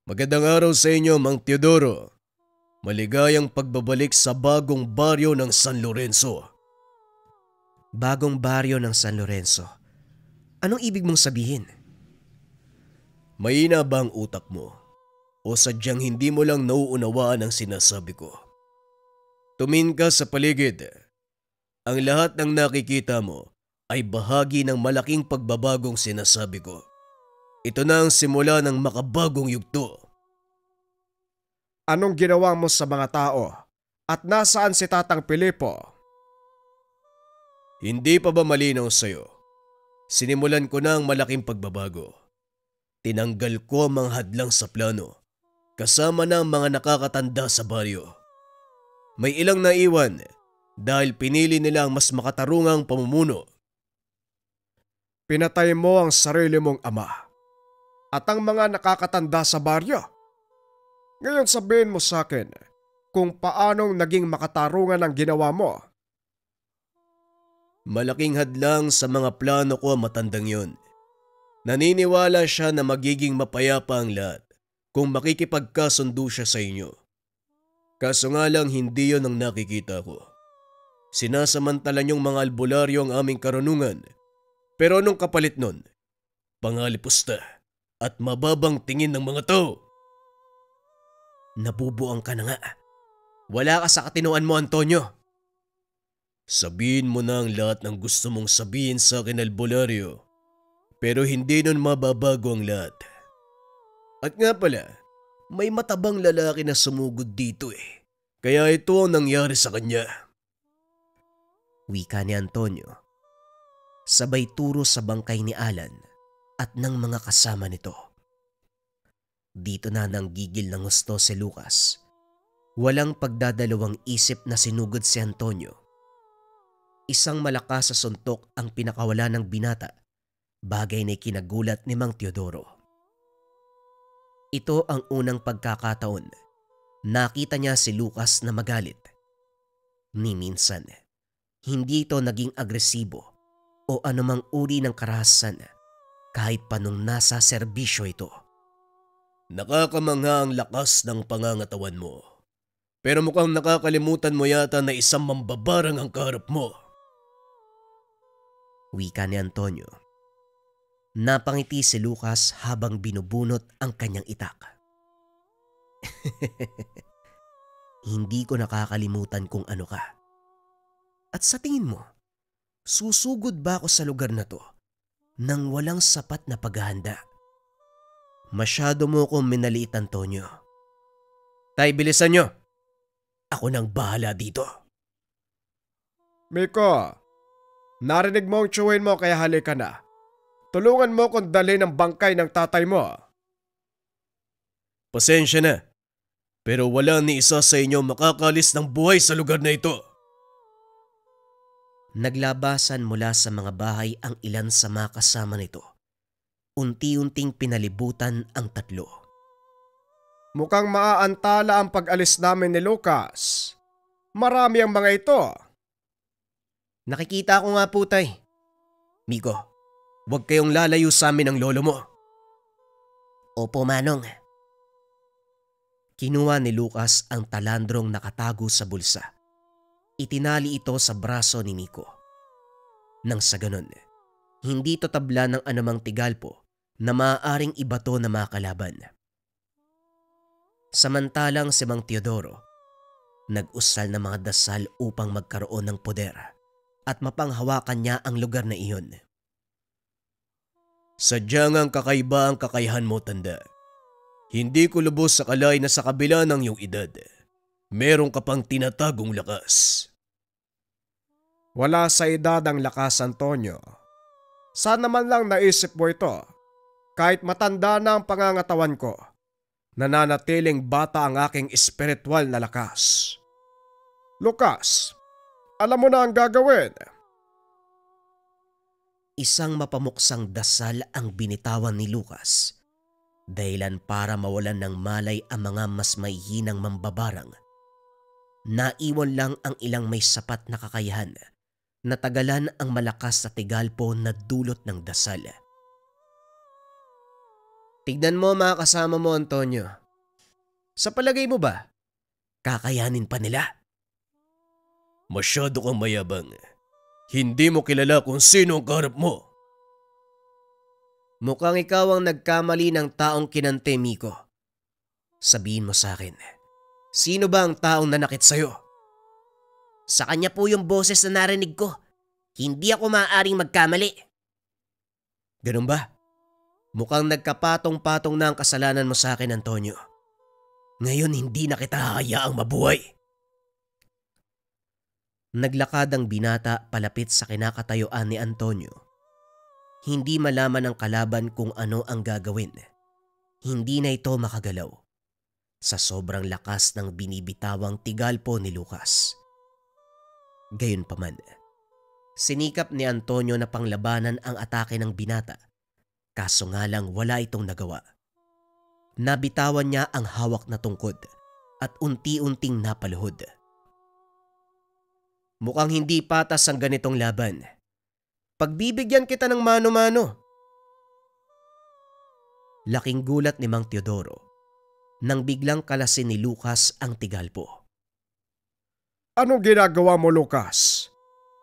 Magandang araw sa inyo, Mang Teodoro. Maligayang pagbabalik sa bagong baryo ng San Lorenzo. Bagong baryo ng San Lorenzo? Anong ibig mong sabihin? Mahina ba ang utak mo? O sadyang hindi mo lang nauunawaan ang sinasabi ko? Tumingin ka sa paligid. Ang lahat ng nakikita mo ay bahagi ng malaking pagbabagong sinasabi ko. Ito na ang simula ng makabagong yugto. Anong ginawa mo sa mga tao? At nasaan si Tatang Filipo? Hindi pa ba malinaw sa'yo? Sinimulan ko na ang malaking pagbabago. Tinanggal ko ang mga hadlang sa plano, kasama na ang mga nakakatanda sa baryo. May ilang naiwan dahil pinili nila ang mas makatarungang pamumuno. Pinatay mo ang sarili mong ama at ang mga nakakatanda sa baryo. Ngayon sabihin mo sa akin kung paanong naging makatarungan ang ginawa mo. Malaking hadlang sa mga plano ko ang matandang yon. Naniniwala siya na magiging mapayapa ang lahat kung makikipagkasundo siya sa inyo. Kaso nga lang hindi yon ang nakikita ko. Sinasamantala niyong mga albularyo ang aming karunungan. Pero anong kapalit nun? Pangalipusta at mababang tingin ng mga tao. Nabubuang ka na nga. Wala ka sa katinuan mo, Antonio. Sabihin mo na ang lahat ng gusto mong sabihin sa akin, albularyo. Pero hindi nun mababago ang lahat. At nga pala, may matabang lalaki na sumugod dito eh. Kaya ito ang nangyari sa kanya. Wika ni Antonio. Sabay turo sa bangkay ni Alan at ng mga kasama nito. Dito na nanggigil ng gusto si Lucas. Walang pagdadalawang isip na sinugod si Antonio. Isang malakas sa suntok ang pinakawala ng binata, bagay na kinagulat ni Mang Teodoro. Ito ang unang pagkakataon. Nakita niya si Lucas na magalit. Ni minsan, hindi ito naging agresibo o anumang uri ng karahasan kahit pa nung nasa serbisyo ito. Nakakamangha ang lakas ng pangangatawan mo. Pero mukhang nakakalimutan mo yata na isang mambabarang ang kaharap mo. Wika ni Antonio. Napangiti si Lucas habang binubunot ang kanyang itak. Hindi ko nakakalimutan kung ano ka. At sa tingin mo, susugod ba ako sa lugar na to nang walang sapat na paghahanda? Masyado mo akong minaliit, Antonio. Tay, bilisan nyo. Ako nang bahala dito. Miko, narinig mo ang tsuhin mo kaya halika na. Tulungan mo kung dali ng bangkay ng tatay mo. Pasensya na, pero wala ni isa sa inyo makakalis ng buhay sa lugar na ito. Naglabasan mula sa mga bahay ang ilan sa mga kasama nito. Unti-unting pinalibutan ang tatlo. Mukhang maaantala ang pag-alis namin ni Lucas. Marami ang mga ito. Nakikita ko nga po, tay. Miko, huwag kayong lalayo sa amin ng lolo mo. Opo, Manong. Kinuha ni Lucas ang talandrong nakatago sa bulsa. Itinali ito sa braso ni Miko. Nang sa ganon, hindi to tabla ng anumang tigalpo na maaaring ibato na mga kalaban. Samantalang si Mang Teodoro, nag-usal ng mga dasal upang magkaroon ng poder at mapanghawakan niya ang lugar na iyon. Sadyang ang kakaiba ang kakayahan mo, tanda. Hindi ko lubos sa kalay na sa kabila ng iyong edad, meron ka pang tinatagong lakas. Wala sa edad ang lakas, Antonio. Sana man lang naisip mo ito. Kahit matanda na ang pangangatawan ko, nananatiling bata ang aking espiritual na lakas. Lucas, alam mo na ang gagawin. Isang mapamuksang dasal ang binitawan ni Lucas, dahilan para mawalan ng malay ang mga mas mahihinang mambabarang. Naiwan lang ang ilang may sapat na kakayahan na tagalan ang malakas na tigalpo na dulot ng dasal. Tignan mo mga kasama mo, Antonio. Sa palagay mo ba, kakayanin pa nila? Masyado kang mayabang. Hindi mo kilala kung sino ang kaharap mo. Mukhang ikaw ang nagkamali ng taong kinante, Miko. Sabihin mo sa akin, sino ba ang taong nanakit sa'yo? Sa kanya po yung boses na narinig ko. Hindi ako maaaring magkamali. Ganun ba? Mukhang nagkapatong-patong na ang kasalanan mo sa akin, Antonio. Ngayon hindi na kita hahayaang mabuhay. Naglakad ang binata palapit sa kinakatayuan ni Antonio. Hindi malaman ng kalaban kung ano ang gagawin. Hindi na ito makagalaw sa sobrang lakas ng binibitawang tigalpo ni Lucas. Gayunpaman, sinikap ni Antonio na panglabanan ang atake ng binata, kaso nga lang wala itong nagawa. Nabitawan niya ang hawak na tungkod at unti-unting napaluhod. Mukhang hindi patas ang ganitong laban. Pagbibigyan kita ng mano-mano. Laking gulat ni Mang Teodoro nang biglang kalasin ni Lucas ang tigalpo. Anong ginagawa mo, Lucas?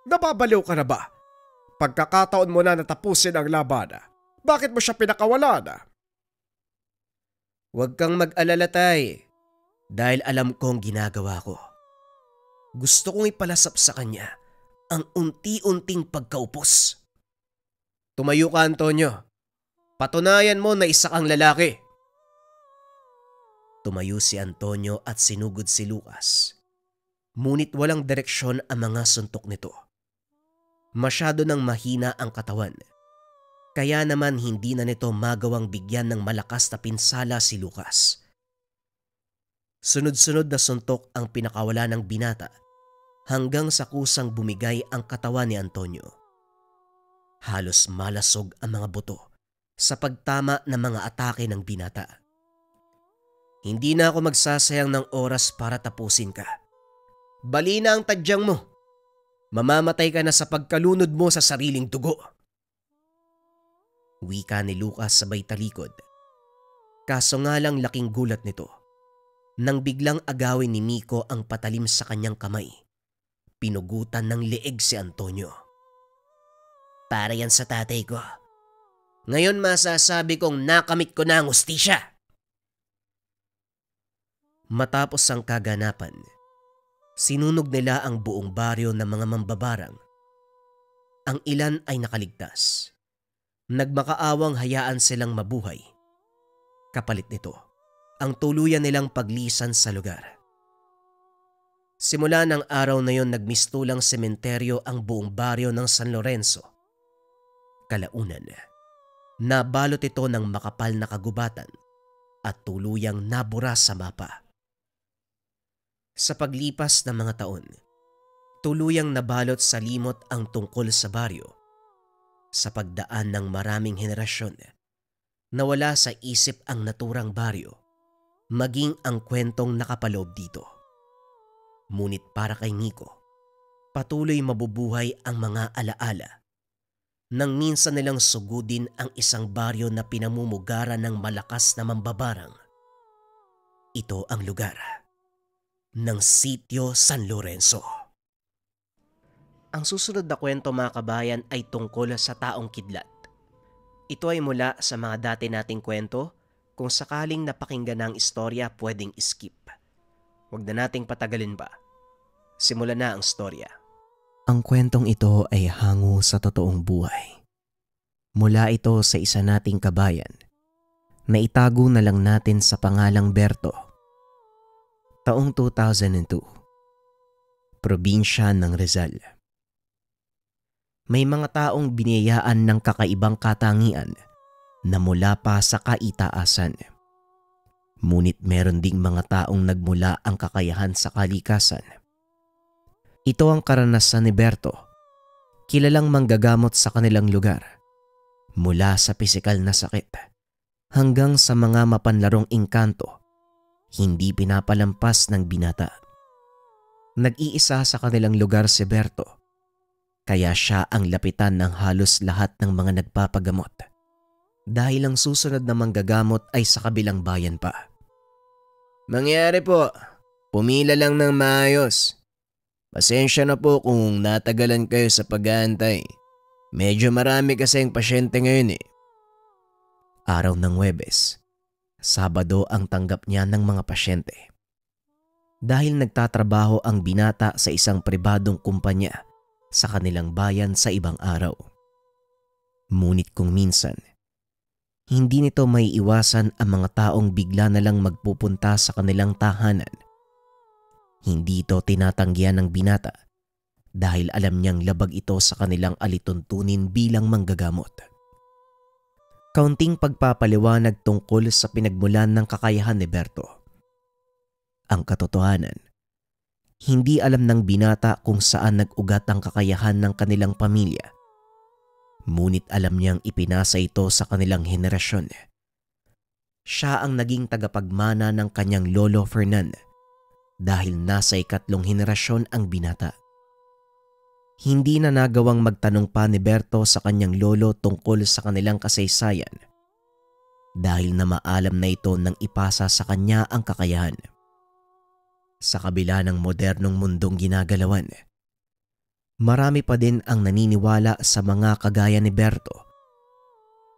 Nababaliw ka na ba? Pagkakataon mo na natapusin ang laban, bakit mo siya pinakawalan? Huwag kang mag-alala, tay. Dahil alam ko ang ginagawa ko. Gusto kong ipalasap sa kanya ang unti-unting pagkaupos. Tumayo ka, Antonio. Patunayan mo na isa kang lalaki. Tumayo si Antonio at sinugod si Lucas. Ngunit walang direksyon ang mga suntok nito. Masyado nang mahina ang katawan. Kaya naman hindi na nito magawang bigyan ng malakas na pinsala si Lucas. Sunod-sunod na suntok ang pinakawala ng binata hanggang sa kusang bumigay ang katawan ni Antonio. Halos malasog ang mga buto sa pagtama ng mga atake ng binata. Hindi na ako magsasayang ng oras para tapusin ka. Bali na ang tadyang mo. Mamamatay ka na sa pagkalunod mo sa sariling dugo. Wika ni Lucas sabay talikod. Kaso nga lang laking gulat nito nang biglang agawin ni Miko ang patalim sa kanyang kamay. Pinugutan ng leeg si Antonio. Para yan sa tatay ko. Ngayon masasabi kong nakamit ko na ang hustisya. Matapos ang kaganapan, sinunog nila ang buong baryo ng mga mambabarang. Ang ilan ay nakaligtas. Nagmakaawang hayaan silang mabuhay. Kapalit nito, ang tuluyan nilang paglisan sa lugar. Simula ng araw na yon nagmistulang sementeryo ang buong baryo ng San Lorenzo. Kalaunan, nabalot ito ng makapal na kagubatan at tuluyang nabura sa mapa. Sa paglipas ng mga taon, tuluyang nabalot sa limot ang tungkol sa baryo. Sa pagdaan ng maraming henerasyon, nawala sa isip ang naturang baryo, maging ang kwentong nakapaloob dito. Ngunit para kay Nico, patuloy mabubuhay ang mga alaala nang minsan nilang sugudin ang isang baryo na pinamumugaran ng malakas na mambabarang. Ito ang lugar ng Sitio San Lorenzo. Ang susunod na kwento mga kabayan ay tungkol sa taong kidlat. Ito ay mula sa mga dati nating kwento. Kung sakaling napakinggan ang istorya, pwedeng skip. Huwag na nating patagalin pa. Simulan na ang istorya. Ang kwentong ito ay hango sa totoong buhay. Mula ito sa isa nating kabayan na itago na lang natin sa pangalang Berto. Taong 2002, probinsya ng Rizal. May mga taong biniyayaan ng kakaibang katangian na mula pa sa kaitaasan. Ngunit meron ding mga taong nagmula ang kakayahan sa kalikasan. Ito ang karanasan ni Berto, kilalang manggagamot sa kanilang lugar, mula sa pisikal na sakit hanggang sa mga mapanlarong engkanto, hindi pinapalampas ng binata. Nag-iisa sa kanilang lugar si Berto, kaya siya ang lapitan ng halos lahat ng mga nagpapagamot. Dahil ang susunod na manggagamot ay sa kabilang bayan pa. Mangyari po, pumila lang ng maayos. Pasensya na po kung natagalan kayo sa pag-aantay. Medyo marami kasing pasyente ngayon eh. Araw ng Huwebes, Sabado ang tanggap niya ng mga pasyente. Dahil nagtatrabaho ang binata sa isang pribadong kumpanya sa kanilang bayan sa ibang araw. Ngunit kung minsan, hindi nito may iwasan ang mga taong bigla na lang magpupunta sa kanilang tahanan. Hindi ito tinatanggihan ng binata dahil alam niyang labag ito sa kanilang alituntunin bilang manggagamot. Kaunting pagpapaliwanag tungkol sa pinagmulan ng kakayahan ni Berto. Ang katotohanan, hindi alam ng binata kung saan nag-ugat ang kakayahan ng kanilang pamilya. Ngunit alam niyang ipinasa ito sa kanilang henerasyon. Siya ang naging tagapagmana ng kanyang lolo Fernan dahil nasa ikatlong henerasyon ang binata. Hindi na nagawang magtanong pa ni Berto sa kanyang lolo tungkol sa kanilang kasaysayan dahil na maalam na ito nang ipasa sa kanya ang kakayahan. Sa kabila ng modernong mundong ginagalawan, marami pa din ang naniniwala sa mga kagaya ni Berto.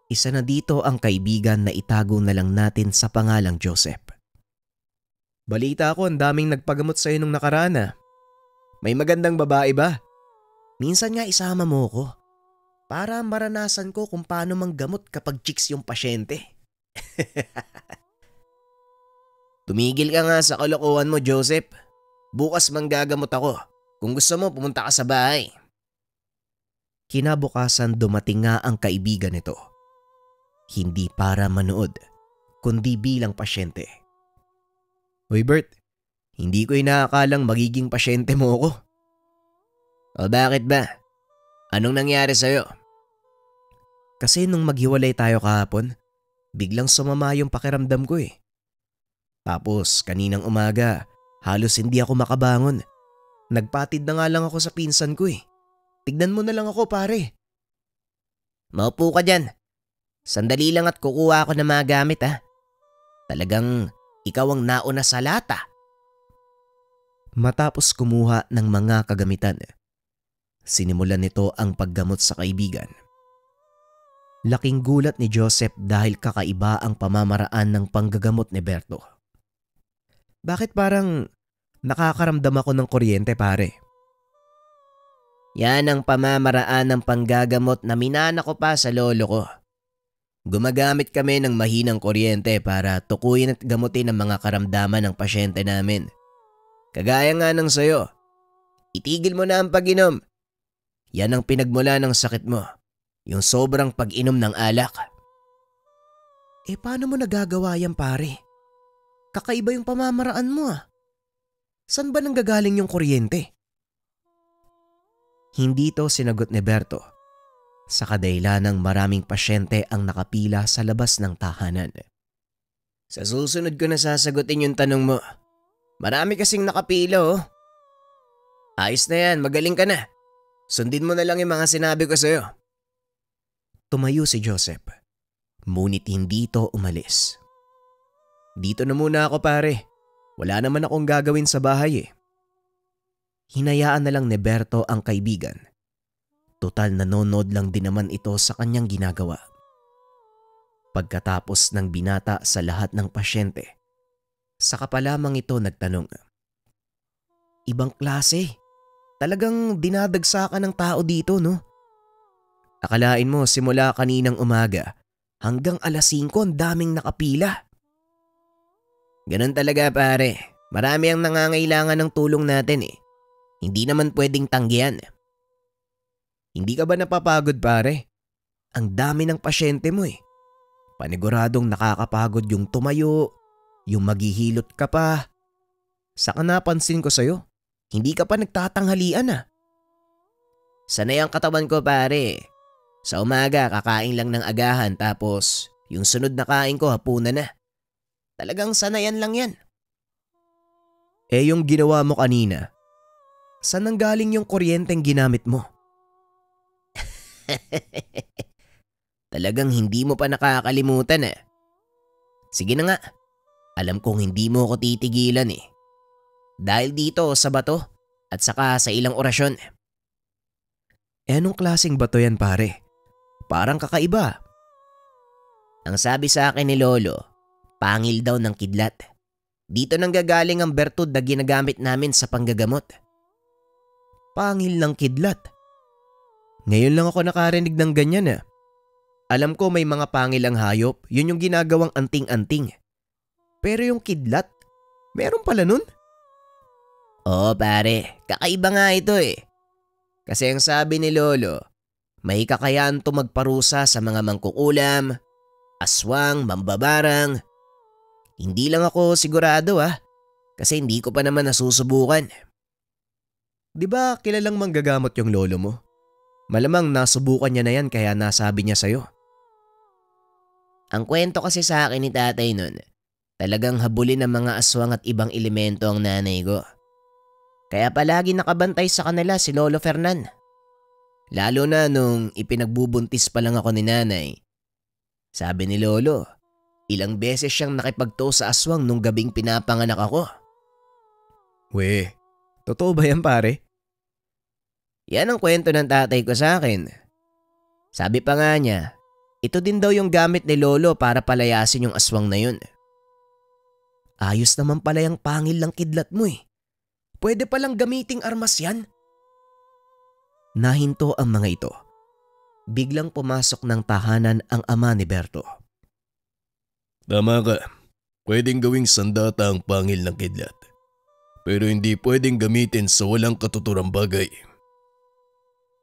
Isa na dito ang kaibigan na itago na lang natin sa pangalang Joseph. Balita ko ang daming nagpagamot sa'yo nung nakaraan ah. May magandang babae ba? Minsan nga isama mo ko para maranasan ko kung paano manggamot kapag chicks yung pasyente. Tumigil ka nga sa kalokohan mo, Joseph. Bukas manggagamot ako. Kung gusto mo, pumunta ka sa bahay. Kinabukasan dumating nga ang kaibigan nito. Hindi para manood, kundi bilang pasyente. Hoy Bert, hindi ko inaakalang magiging pasyente mo ako. O bakit ba? Anong nangyari sa'yo? Kasi nung maghiwalay tayo kahapon, biglang sumama yung pakiramdam ko eh. Tapos kaninang umaga, halos hindi ako makabangon. Nagpatid na nga lang ako sa pinsan ko eh. Tignan mo na lang ako pare. Maupo ka dyan. Sandali lang at kukuha ako ng mga gamit ah. Talagang ikaw ang nauna sa lata. Matapos kumuha ng mga kagamitan, sinimulan nito ang paggamot sa kaibigan. Laking gulat ni Joseph dahil kakaiba ang pamamaraan ng panggagamot ni Berto. Bakit parang nakakaramdam ako ng kuryente, pare? Yan ang pamamaraan ng panggagamot na minana ko pa sa lolo ko. Gumagamit kami ng mahinang kuryente para tukuyin at gamutin ang mga karamdaman ng pasyente namin. Kagaya nga ng sayo, itigil mo na ang pag-inom. Yan ang pinagmula ng sakit mo, yung sobrang pag-inom ng alak. Paano mo nagagawa yan, pare? Kakaiba yung pamamaraan mo ah. San ba nanggagaling yung kuryente? Hindi to sinagot ni Berto. Sa kadahilanang maraming pasyente ang nakapila sa labas ng tahanan. Sa susunod ko na sasagutin yung tanong mo. Marami kasing nakapila oh. Ayos na yan, magaling ka na. Sundin mo na lang yung mga sinabi ko sa'yo. Tumayo si Joseph. Ngunit hindi ito umalis. Dito na muna ako, pare. Wala naman akong gagawin sa bahay eh. Hinayaan na lang ni Berto ang kaibigan. Total nanonood lang din naman ito sa kanyang ginagawa. Pagkatapos ng binata sa lahat ng pasyente, saka pa lamang ito nagtanong. Ibang klase. Talagang dinadagsakan ng tao dito, no? Akalain mo simula kaninang umaga hanggang alas 5 ang daming nakapila. Ganun talaga pare. Marami ang nangangailangan ng tulong natin eh. Hindi naman pwedeng tanggihan. Hindi ka ba napapagod, pare? Ang dami ng pasyente mo eh. Paniguradong nakakapagod yung tumayo, yung maghihilot ka pa. Saka napansin ko sa'yo, hindi ka pa nagtatanghalian ah. Sanay ang katawan ko pare. Sa umaga kakain lang ng agahan tapos yung sunod na kain ko hapunan na. Talagang sanayan lang yan. Yung ginawa mo kanina, saan nanggaling yung kuryenteng ginamit mo? Talagang hindi mo pa nakakalimutan eh. Sige na nga, alam kong hindi mo ako titigilan eh. Dahil dito sa bato at saka sa ilang orasyon. Anong klaseng bato yan pare? Parang kakaiba. Ang sabi sa akin ni Lolo, pangil daw ng kidlat. Dito nanggagaling ang bertud na ginagamit namin sa panggagamot. Pangil ng kidlat? Ngayon lang ako nakarinig ng ganyan ah. Alam ko may mga pangil ang hayop, yun yung ginagawang anting-anting. Pero yung kidlat, meron pala nun? Oo pare, kakaiba nga ito eh. Kasi ang sabi ni Lolo, may kakayaan to magparusa sa mga mangkukulam, aswang, mambabarang. Hindi lang ako sigurado kasi hindi ko pa naman nasusubukan. Di ba kilalang manggagamot yung lolo mo? Malamang nasubukan niya na yan kaya nasabi niya sa'yo. Ang kwento kasi sa akin ni tatay nun, talagang habulin ng mga aswang at ibang elemento ang nanay ko. Kaya palagi nakabantay sa kanila si Lolo Fernan. Lalo na nung ipinagbubuntis pa lang ako ni nanay. Sabi ni Lolo, ilang beses siyang nakipagto sa aswang nung gabing pinapanganak ako. We, totoo ba yan pare? Yan ang kwento ng tatay ko sa akin. Sabi pa nga niya, ito din daw yung gamit ni Lolo para palayasin yung aswang na yun. Ayos naman pala yung pangil ng kidlat mo eh. Pwede palang gamiting armas yan. Nahinto ang mga ito. Biglang pumasok ng tahanan ang ama ni Berto. Tama ka. Pwedeng gawing sandata ang pangil ng kidlat. Pero hindi pwedeng gamitin sa walang katuturang bagay.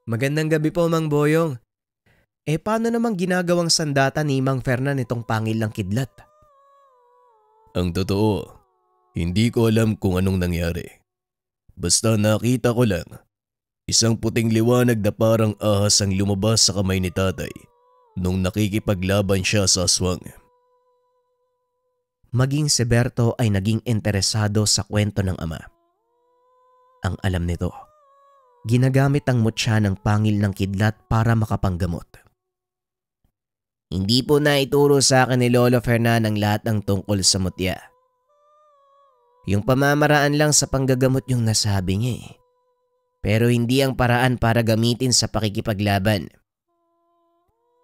Magandang gabi po, Mang Boyong. Paano namang ginagawang sandata ni Mang Fernan itong pangil ng kidlat? Ang totoo, hindi ko alam kung anong nangyari. Basta nakita ko lang, isang puting liwanag na parang ahas ang lumabas sa kamay ni tatay nung nakikipaglaban siya sa aswang. Maging si Berto ay naging interesado sa kwento ng ama. Ang alam nito, ginagamit ang mutya ng pangil ng kidlat para makapanggamot. Hindi po na ituro sa akin ni Lolo Fernan ang lahat ng tungkol sa mutya. Yung pamamaraan lang sa panggagamot yung nasabi niya eh. Pero hindi ang paraan para gamitin sa pakikipaglaban.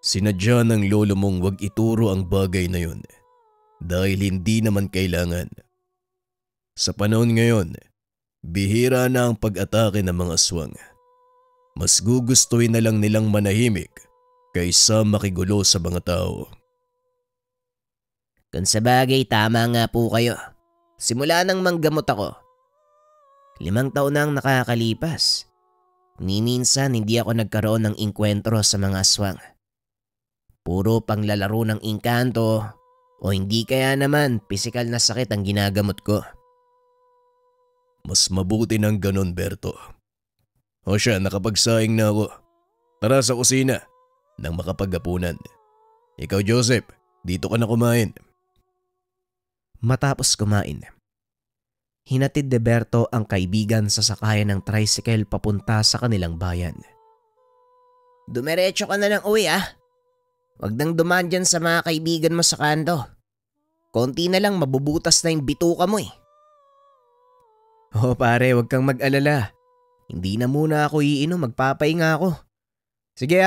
Sinadya ng lolo mong wag ituro ang bagay na yun dahil hindi naman kailangan. Sa panahon ngayon, bihira na ang pag-atake ng mga aswang. Mas gugustuhin na lang nilang manahimik kaysa makigulo sa mga tao. Kung sa bagay, tama nga po kayo. Simula nang manggamot ako, 5 taon na ang nakakalipas. Ni minsan hindi ako nagkaroon ng inkwentro sa mga aswang. Puro panglalaro ng engkanto o hindi kaya naman pisikal na sakit ang ginagamot ko. Mas mabuti ng ganon, Berto. O siya, nakapagsaing na ako. Tara sa kusina nang makapaghapunan. Ikaw, Joseph, dito ka na kumain. Matapos kumain, hinatid ni Berto ang kaibigan sa sakayan ng tricycle papunta sa kanilang bayan. Dumiretso ka na lang uwi ah. Huwag nang dumaan dyan sa mga kaibigan mo sa kanto. Konti na lang mabubutas na yung bituka mo eh. Oh pare, huwag kang mag-alala. Hindi na muna ako iinom, magpapahinga ako. Sige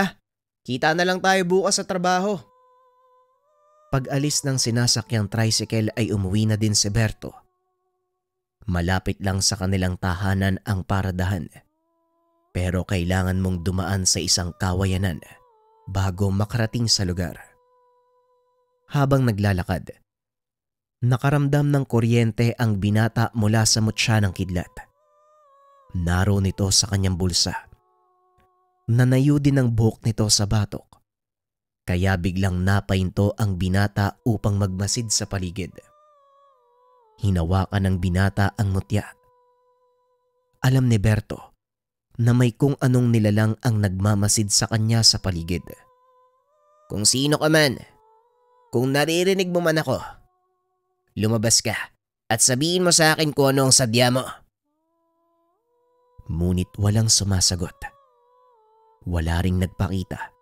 kita na lang tayo bukas sa trabaho. Pag-alis ng sinasakyang tricycle ay umuwi na din si Berto. Malapit lang sa kanilang tahanan ang paradahan. Pero kailangan mong dumaan sa isang kawayanan bago makarating sa lugar. Habang naglalakad, nakaramdam ng kuryente ang binata mula sa mutya ng kidlat. Naroon ito sa kanyang bulsa. Nanayo din ang buhok nito sa batok. Kaya biglang napahinto ang binata upang magmasid sa paligid. Hinawakan ng binata ang mutya. Alam ni Berto na may kung anong nilalang ang nagmamasid sa kanya sa paligid. Kung sino ka man, kung naririnig mo man ako, lumabas ka at sabihin mo sa akin kung ano ang sadya mo. Ngunit walang sumasagot. Wala ring nagpakita.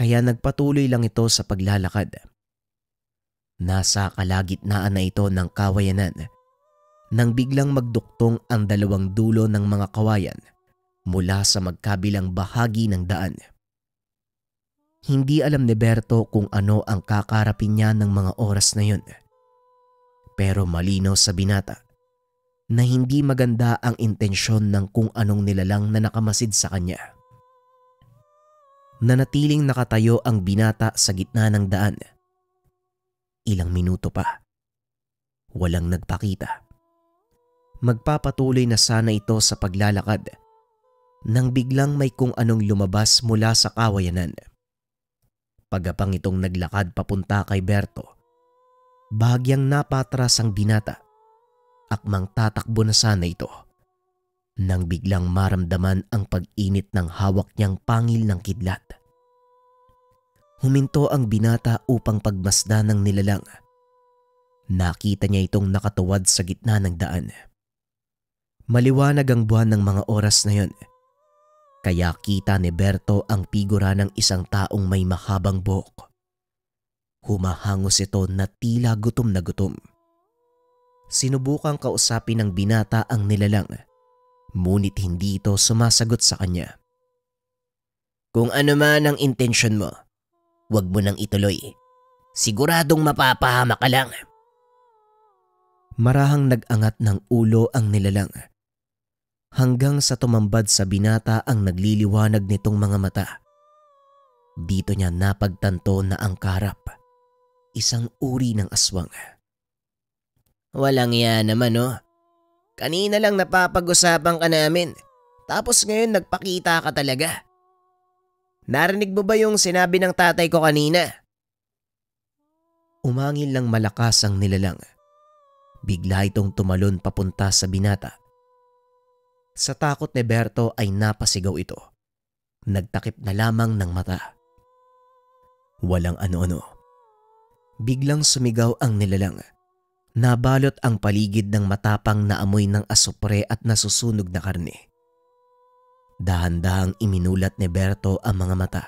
Kaya nagpatuloy lang ito sa paglalakad. Nasa kalagitnaan na ito ng kawayanan nang biglang magduktong ang 2 dulo ng mga kawayan mula sa magkabilang bahagi ng daan. Hindi alam ni Berto kung ano ang kakarapin niya ng mga oras na yun. Pero malinaw sa binata na hindi maganda ang intensyon ng kung anong nilalang na nakamasid sa kanya. Nanatiling nakatayo ang binata sa gitna ng daan. Ilang minuto pa. Walang nagpakita. Magpapatuloy na sana ito sa paglalakad nang biglang may kung anong lumabas mula sa kawayanan. Pagapang itong naglakad papunta kay Berto, bahagyang napatras ang binata. Akmang tatakbo na sana ito nang biglang maramdaman ang pag-init ng hawak niyang pangil ng kidlat. Huminto ang binata upang pagmasdan ng nilalang. Nakita niya itong nakatuwad sa gitna ng daan. Maliwanag ang buwan ng mga oras na yon. Kaya kita ni Berto ang figura ng isang taong may mahabang buhok. Humahangos ito na tila gutom na gutom. Sinubukang kausapin ng binata ang nilalang, ngunit hindi ito sumasagot sa kanya. Kung ano man ang intensyon mo, huwag mo nang ituloy. Siguradong mapapahama ka lang. Marahang nag-angat ng ulo ang nilalang. Hanggang sa tumambad sa binata ang nagliliwanag nitong mga mata. Dito niya napagtanto na ang karap, isang uri ng aswang. Walang yan naman oh. Kanina lang napapag-usapan ka namin. Tapos ngayon nagpakita ka talaga. Narinig mo ba yung sinabi ng tatay ko kanina? Umangin lang malakas ang nilalang. Bigla itong tumalon papunta sa binata. Sa takot ni Berto ay napasigaw ito. Nagtakip na lamang ng mata. Walang ano-ano. Biglang sumigaw ang nilalang. Nabalot ang paligid ng matapang na amoy ng asupre at nasusunog na karne. Dahan-dahang iminulat ni Berto ang mga mata.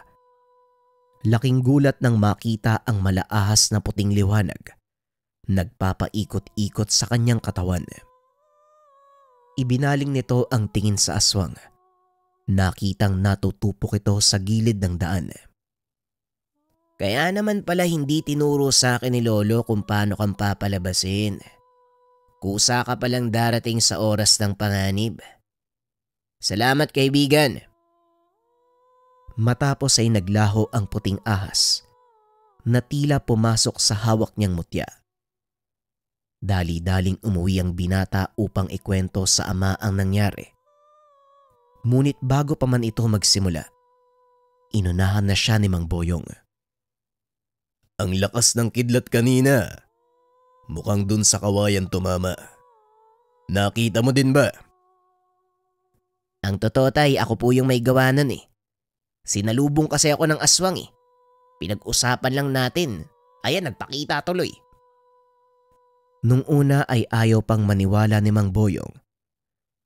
Laking gulat nang makita ang malaahas na puting liwanag. Nagpapaikot-ikot sa kanyang katawan. Ibinaling nito ang tingin sa aswang. Nakitang natutupok ito sa gilid ng daan. Kaya naman pala hindi tinuro sa akin ni Lolo kung paano kang papalabasin. Kusa ka palang darating sa oras ng panganib. Salamat kaibigan. Matapos ay naglaho ang puting ahas na tila pumasok sa hawak niyang mutya. Dali-daling umuwi ang binata upang ikwento sa ama ang nangyari. Ngunit bago pa man ito magsimula, inunahan na siya ni Mang Boyong. Ang lakas ng kidlat kanina. Mukhang dun sa kawayan tumama. Nakita mo din ba? Ang totoo tay, ako po yung may gawa nun eh. Sinalubong kasi ako ng aswang eh. Pinag-usapan lang natin. Ayan, nagpakita tuloy. Nung una ay ayaw pang maniwala ni Mang Boyong.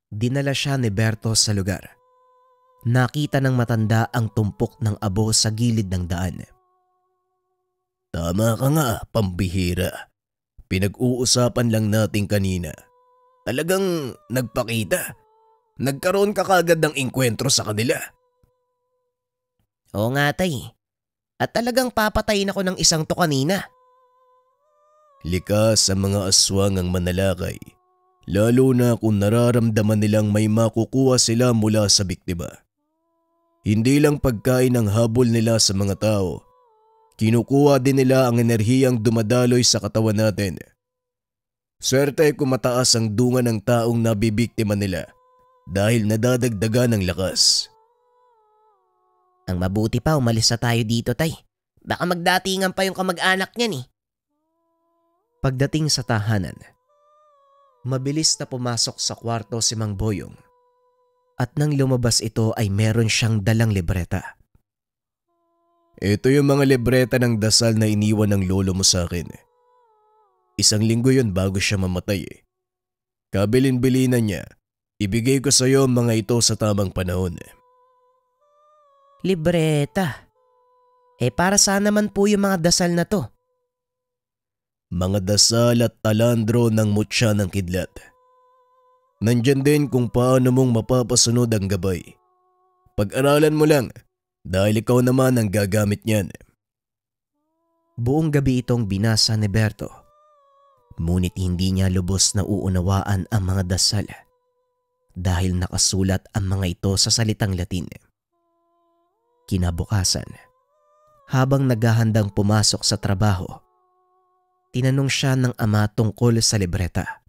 Dinala siya ni Berto sa lugar. Nakita ng matanda ang tumpok ng abo sa gilid ng daan. Tama ka nga, pambihira. Pinag-uusapan lang natin kanina. Talagang nagpakita. Nagkaroon ka kagad ng engkwentro sa kanila. Oo nga tay. At talagang papatayin ako ng isang to kanina. Likas sa mga aswang ang manalakay. Lalo na kung nararamdaman nilang may makukuha sila mula sa biktima. Hindi lang pagkain ang habol nila sa mga tao. Kinukuha din nila ang enerhiyang dumadaloy sa katawan natin. Swerte kung mataas ang dunga ng taong nabibiktima nila dahil nadadagdagan ng lakas. Ang mabuti pa umalis na tayo dito tay. Baka magdatingan pa yung kamag-anak niyan eh. Pagdating sa tahanan, mabilis na pumasok sa kwarto si Mang Boyong. At nang lumabas ito ay meron siyang dalang libreta. Ito yung mga libreta ng dasal na iniwan ng lolo mo sa akin. 1 linggo yun bago siya mamatay eh. Kabilin-bilinan niya, ibigay ko sa iyo mga ito sa tamang panahon. Libreta? Para saan naman po yung mga dasal na to? Mga dasal at talandro ng mutya ng kidlat. Nandyan din kung paano mong mapapasunod ang gabay. Pag-aralan mo lang dahil ikaw naman ang gagamit niyan. Buong gabi itong binasa ni Berto. Ngunit hindi niya lubos na uunawaan ang mga dasal dahil nakasulat ang mga ito sa salitang Latin. Kinabukasan, habang naghahandang pumasok sa trabaho, tinanong siya ng ama tungkol sa libreta.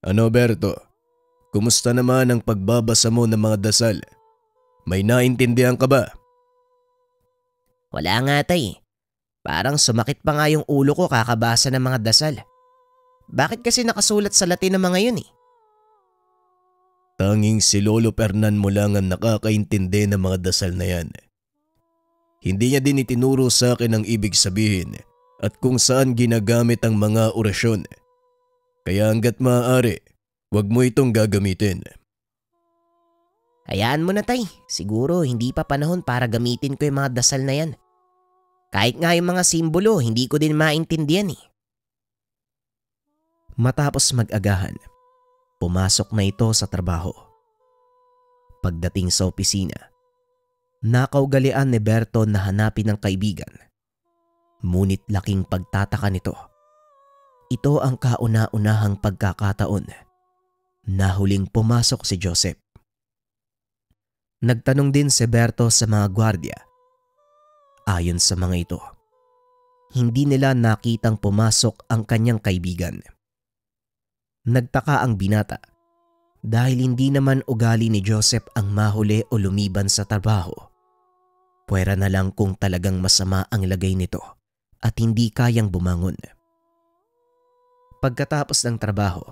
Ano Berto? Kumusta naman ang pagbabasa mo ng mga dasal? May naintindihan ka ba? Wala nga tay. Parang sumakit pa nga yung ulo ko kakabasa ng mga dasal. Bakit kasi nakasulat sa Latin ang mga yun eh? Tanging si Lolo Fernan mo lang ang nakakaintindi ng mga dasal na yan. Hindi niya din itinuro sa akin ang ibig sabihin at kung saan ginagamit ang mga orasyon. Kaya hanggat maaari, huwag mo itong gagamitin. Hayaan mo na tay. Siguro hindi pa panahon para gamitin ko yung mga dasal na yan. Kahit nga yung mga simbolo, hindi ko din maintindihan eh. Matapos mag-agahan, pumasok na ito sa trabaho. Pagdating sa opisina, nakaugalian ni Berto na hanapin ng kaibigan. Ngunit laking pagtataka nito. Ito ang kauna-unahang pagkakataon na huling pumasok si Joseph. Nagtanong din si Berto sa mga gwardiya. Ayon sa mga ito, hindi nila nakitang pumasok ang kanyang kaibigan. Nagtaka ang binata dahil hindi naman ugali ni Joseph ang mahuli o lumiban sa trabaho. Puwera na lang kung talagang masama ang lagay nito at hindi kayang bumangon. Pagkatapos ng trabaho,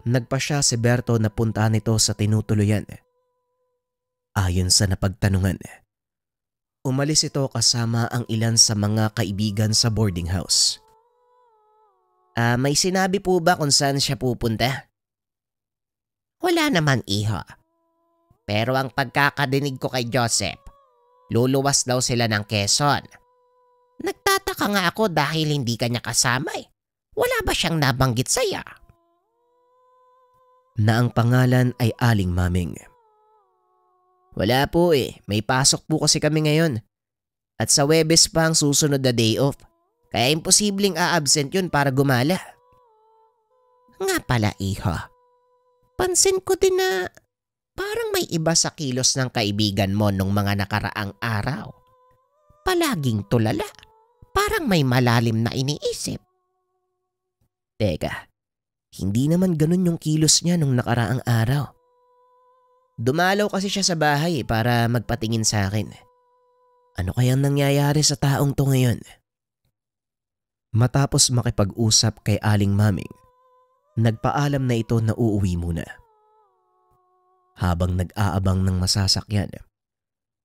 nagpa siya si Berto na puntaan nito sa tinutuluyan. Ayon sa napagtanungan, umalis ito kasama ang ilan sa mga kaibigan sa boarding house. May sinabi po ba kung saan siya pupunta? Wala naman iho. Pero ang pagkakadinig ko kay Joseph, luluwas daw sila ng Quezon. Nagtataka nga ako dahil hindi kanya kasama eh. Wala ba siyang nabanggit saya? Na ang pangalan ay Aling Maming. Wala po eh. May pasok po kasi kami ngayon. At sa Webes pa ang susunod na day off. Kaya imposibleng a-absent yun para gumala. Nga pala iho, pansin ko din na parang may iba sa kilos ng kaibigan mo nung mga nakaraang araw. Palaging tulala, parang may malalim na iniisip. Teka, hindi naman ganun yung kilos niya nung nakaraang araw. Dumalaw kasi siya sa bahay para magpatingin sa akin. Ano kayang nangyayari sa taong to ngayon? Matapos makipag-usap kay Aling Maming, nagpaalam na ito na uuwi muna. Habang nag-aabang ng masasakyan,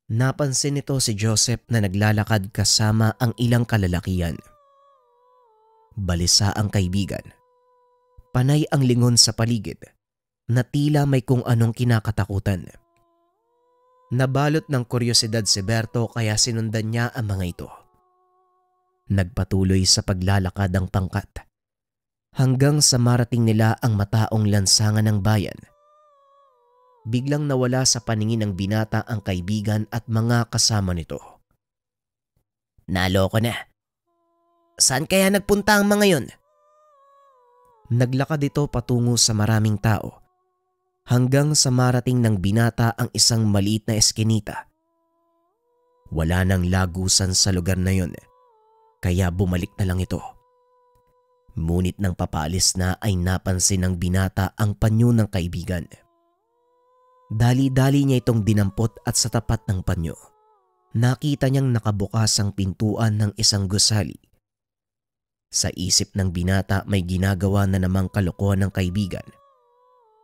napansin nito si Joseph na naglalakad kasama ang ilang kalalakihan. Balisa ang kaibigan. Panay ang lingon sa paligid na tila may kung anong kinakatakutan. Nabalot ng kuryosidad si Berto kaya sinundan niya ang mga ito. Nagpatuloy sa paglalakad ang pangkat hanggang sa marating nila ang mataong lansangan ng bayan. Biglang nawala sa paningin ng binata ang kaibigan at mga kasama nito. Naloko na. Saan kaya nagpunta ang mga yon? Naglakad ito patungo sa maraming tao hanggang sa marating ng binata ang isang maliit na eskinita. Wala nang lagusan sa lugar na yon, kaya bumalik na lang ito. Ngunit nang papalis na ay napansin ng binata ang panyo ng kaibigan. Dali-dali niya itong dinampot at sa tapat ng panyo, nakita niyang nakabukas ang pintuan ng isang gusali. Sa isip ng binata may ginagawa na namang kalokohan ng kaibigan,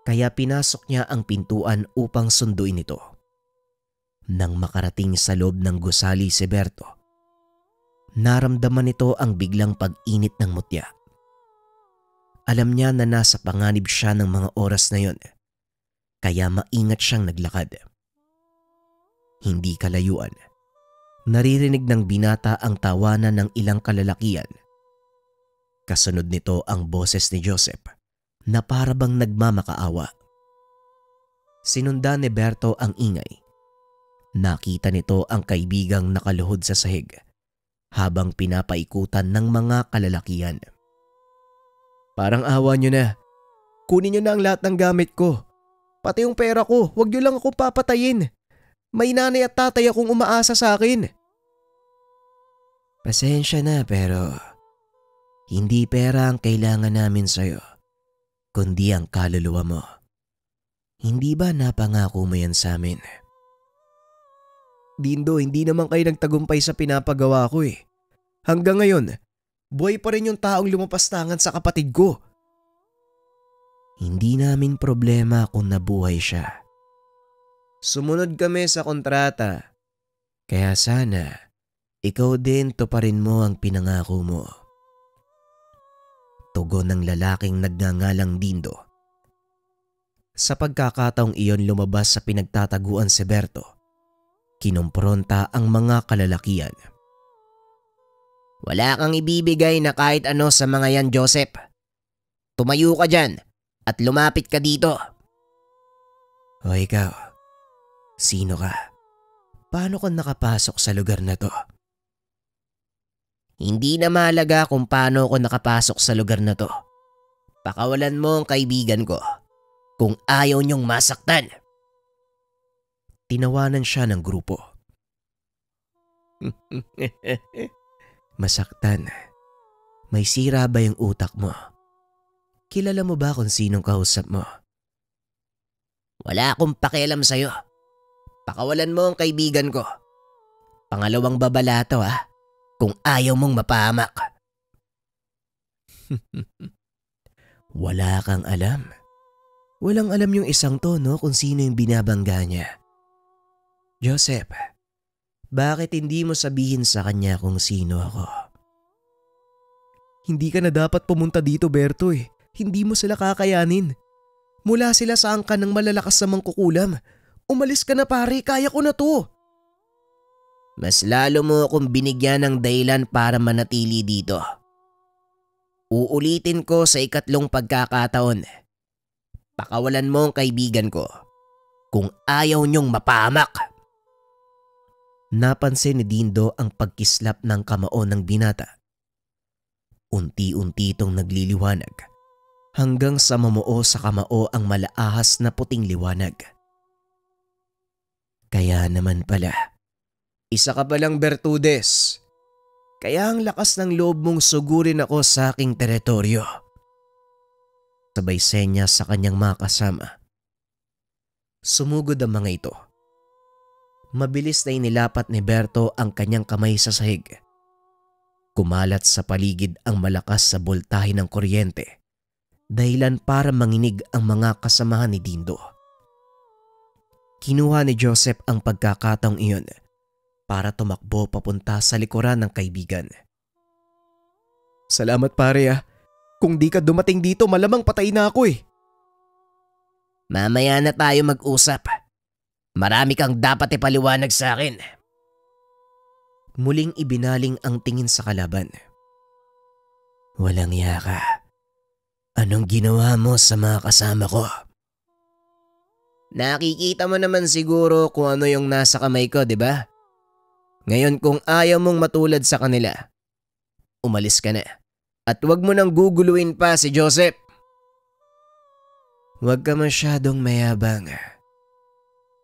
kaya pinasok niya ang pintuan upang sunduin ito. Nang makarating sa loob ng gusali si Berto, naramdaman nito ang biglang pag-init ng mutya. Alam niya na nasa panganib siya ng mga oras na yon, kaya maingat siyang naglakad. Hindi kalayuan, naririnig ng binata ang tawanan ng ilang kalalakihan. Kasunod nito ang boses ni Joseph na para bang nagmamakaawa. Sinundan ni Berto ang ingay. Nakita nito ang kaibigang nakaluhod sa sahig habang pinapaikutan ng mga kalalakihan. Parang awa nyo na. Kunin nyo na ang lahat ng gamit ko. Pati yung pera ko, huwag nyo lang akong papatayin. May nanay at tatay akong umaasa sa akin. Pasensya na pero hindi pera ang kailangan namin sa'yo, kundi ang kaluluwa mo. Hindi ba napangako mo yan sa amin? Dindo, hindi naman kayo nagtagumpay sa pinapagawa ko eh. Hanggang ngayon, buhay pa rin yung taong lumapastangan sa kapatid ko. Hindi namin problema kung nabuhay siya. Sumunod kami sa kontrata, kaya sana ikaw din tuparin mo ang pinangako mo. Tugon ng lalaking nagngangalang Dindo. Sa pagkakataong iyon lumabas sa pinagtataguan si Berto. Kinumpronta ang mga kalalakihan. Wala kang ibibigay na kahit ano sa mga yan, Joseph. Tumayo ka dyan at lumapit ka dito. O ikaw, sino ka? Paano ka nakapasok sa lugar na to? Hindi na mahalaga kung paano ako nakapasok sa lugar na to. Pakawalan mo ang kaibigan ko kung ayaw niyong masaktan. Tinawanan siya ng grupo. Masaktan? May sira ba yung utak mo? Kilala mo ba kung sinong kausap mo? Wala akong pakialam sa'yo. Pakawalan mo ang kaibigan ko. Pangalawang babala to ha. Kung ayaw mong mapahamak. Wala kang alam. Walang alam yung isang to, no, kung sino yung binabangga niya. Joseph, bakit hindi mo sabihin sa kanya kung sino ako? Hindi ka na dapat pumunta dito, Berto eh. Hindi mo sila kakayanin. Mula sila sa angkan ng malalakas na mangkukulam. Umalis ka na pare, kaya ko na to. Mas lalo mo akong binigyan ng dahilan para manatili dito. Uulitin ko sa ikatlong pagkakataon. Pakawalan mo ang kaibigan ko kung ayaw niyong mapahamak. napansin ni Dindo ang pagkislap ng kamao ng binata. Unti-unti itong nagliliwanag hanggang sa mamuo sa kamao ang malaahas na puting liwanag. Kaya naman pala, isa ka palang Bertudes. Kaya ang lakas ng loob mong sugurin ako sa aking teritoryo. Sabay senya sa kanyang mga kasama. Sumugod ang mga ito. Mabilis na inilapat ni Berto ang kanyang kamay sa sahig. Kumalat sa paligid ang malakas sa boltahe ng kuryente, dahilan para manginig ang mga kasamahan ni Dindo. Kinuha ni Joseph ang pagkakataong iyon para tumakbo papunta sa likuran ng kaibigan. Salamat pare ah. Kung di ka dumating dito malamang patay na ako eh. Mamaya na tayo mag-usap. Marami kang dapat ipaliwanag sa akin. Muling ibinaling ang tingin sa kalaban. Walang iya ka. Anong ginawa mo sa mga kasama ko? Nakikita mo naman siguro kung ano yung nasa kamay ko, di ba? Ngayon kung ayaw mong matulad sa kanila, umalis ka na. At huwag mo nang guguluhin pa si Joseph. Huwag ka masyadong mayabang.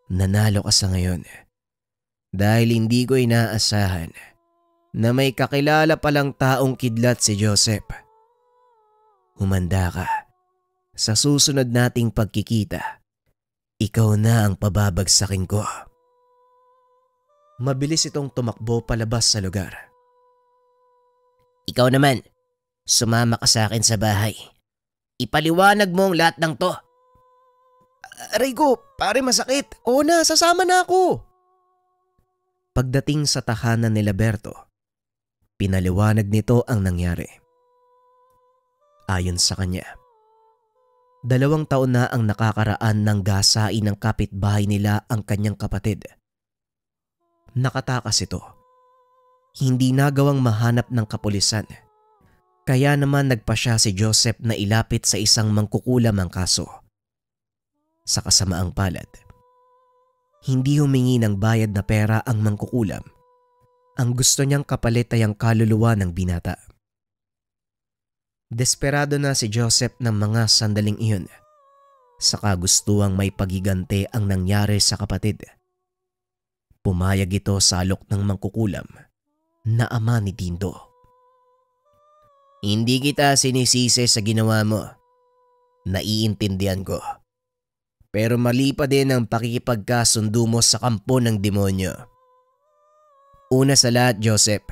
Nanalo ka sa ngayon. Dahil hindi ko inaasahan na may kakilala palang taong kidlat si Joseph. Humanda ka. Sa susunod nating pagkikita, ikaw na ang pababagsakin ko. Mabilis itong tumakbo palabas sa lugar. Ikaw naman, sumama ka sa akin sa bahay. Ipaliwanag mo ang lahat ng to. Aray ko, pare masakit. Oo na, sasama na ako. Pagdating sa tahanan ni Berto, pinaliwanag nito ang nangyari. Ayon sa kanya, 2 taon na ang nakakaraan ng gasain ng kapitbahay nila ang kanyang kapatid. Nakatakas ito. Hindi nagawang mahanap ng kapulisan. Kaya naman nagpasya si Joseph na ilapit sa isang mangkukulam ang kaso. Sa kasamaang palad, hindi humingi ng bayad na pera ang mangkukulam. Ang gusto niyang kapalit ay ang kaluluwa ng binata. Desperado na si Joseph ng mga sandaling iyon. Sa kagustuhang may pagigante ang nangyari sa kapatid. Pumayag ito sa alok ng mangkukulam na ama ni Dindo. Hindi kita sinisisi sa ginawa mo. Naiintindihan ko. Pero mali pa din ang pakikipagkasundo mo sa kampo ng demonyo. Una sa lahat, Joseph,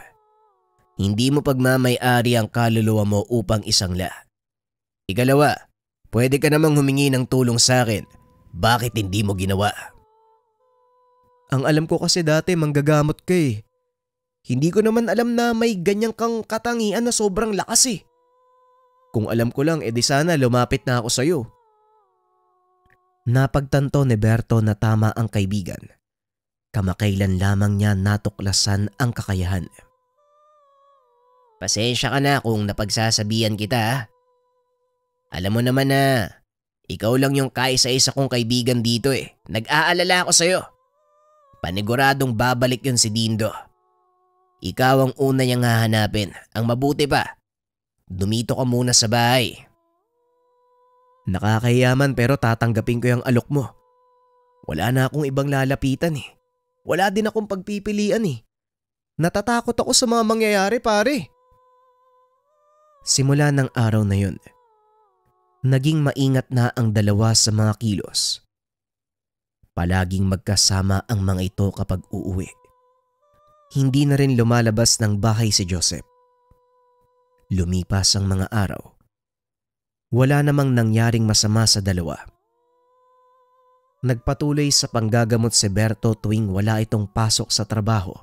hindi mo pagmamay-ari ang kaluluwa mo upang isangla. Ikalawa, pwede ka namang humingi ng tulong sa akin. Bakit hindi mo ginawa? Ang alam ko kasi dati manggagamot ka eh. Hindi ko naman alam na may ganyang kang katangian na sobrang lakas eh. Kung alam ko lang, edi sana lumapit na ako sa'yo. Napagtanto ni Berto na tama ang kaibigan. Kamakailan lamang niya natuklasan ang kakayahan. Pasensya ka na kung napagsasabihan kita. Alam mo naman na ikaw lang yung kaisa-isa kong kaibigan dito eh. Nag-aalala ako sa'yo. Paniguradong babalik yun si Dindo. Ikaw ang una niyang hahanapin. Ang mabuti pa, dumito ka muna sa bahay. Nakakahiyaman pero tatanggapin ko yung alok mo. Wala na akong ibang lalapitan eh. Wala din akong pagpipilian eh. Natatakot ako sa mga mangyayari pare. Simula ng araw na yun, naging maingat na ang dalawa sa mga kilos. Palaging magkasama ang mga ito kapag uuwi. Hindi na rin lumalabas ng bahay si Joseph. Lumipas ang mga araw. Wala namang nangyaring masama sa dalawa. Nagpatuloy sa panggagamot si Berto tuwing wala itong pasok sa trabaho.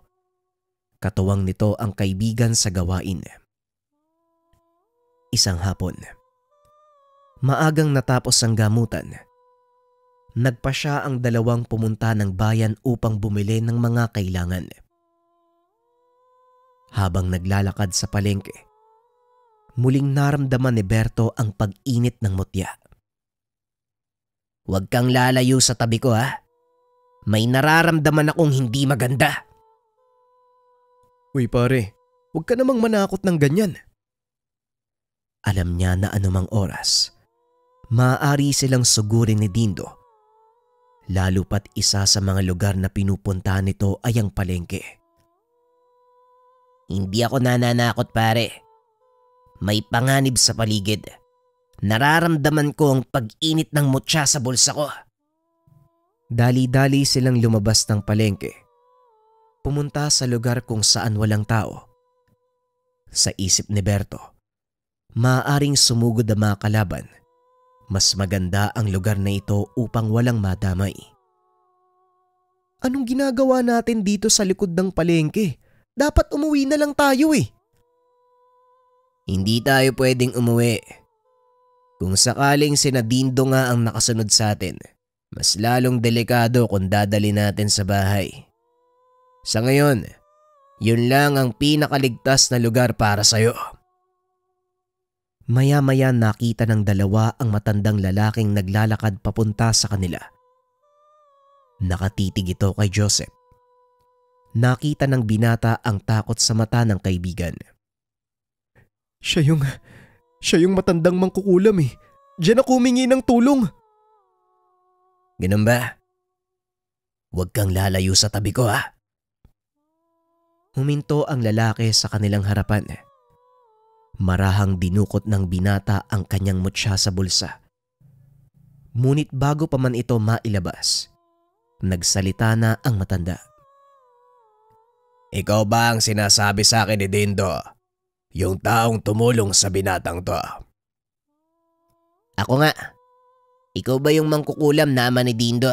Katuwang nito ang kaibigan sa gawain. Isang hapon, maagang natapos ang gamutan. Nagpa siya ang dalawang pumunta ng bayan upang bumili ng mga kailangan. Habang naglalakad sa palengke, muling naramdaman ni Berto ang pag-init ng mutya. Huwag kang lalayo sa tabi ko ha. May nararamdaman akong hindi maganda. Uy pare, huwag ka namang manakot ng ganyan. Alam niya na anumang oras, maaari silang sugurin ni Dindo. Lalo pat isa sa mga lugar na pinupuntahan nito ay ang palengke. Hindi ako nananakot pare. May panganib sa paligid. Nararamdaman ko ang pag-init ng mutya sa bulsa ko. Dali-dali silang lumabas ng palengke. Pumunta sa lugar kung saan walang tao. Sa isip ni Berto, maaaring sumugod ang mga kalaban. Mas maganda ang lugar na ito upang walang madamay. Anong ginagawa natin dito sa likod ng palengke? Dapat umuwi na lang tayo eh. Hindi tayo pwedeng umuwi. Kung sakaling sina Dindo nga ang nakasunod sa atin, mas lalong delikado kung dadali natin sa bahay. Sa ngayon, yun lang ang pinakaligtas na lugar para sa'yo. Maya-maya nakita ng dalawa ang matandang lalaking naglalakad papunta sa kanila. Nakatitig ito kay Joseph. Nakita ng binata ang takot sa mata ng kaibigan. Siya yung matandang mangkukulam eh. Diyan ako humingi ng tulong. Ganun ba? Huwag kang lalayo sa tabi ko ha. Huminto ang lalaki sa kanilang harapan. Marahang dinukot ng binata ang kanyang mutya sa bulsa. Ngunit bago pa man ito mailabas, nagsalita na ang matanda. Ikaw ba ang sinasabi sa akin ni Dindo? Yung taong tumulong sa binatang to? Ako nga. Ikaw ba yung mangkukulam na ama ni Dindo?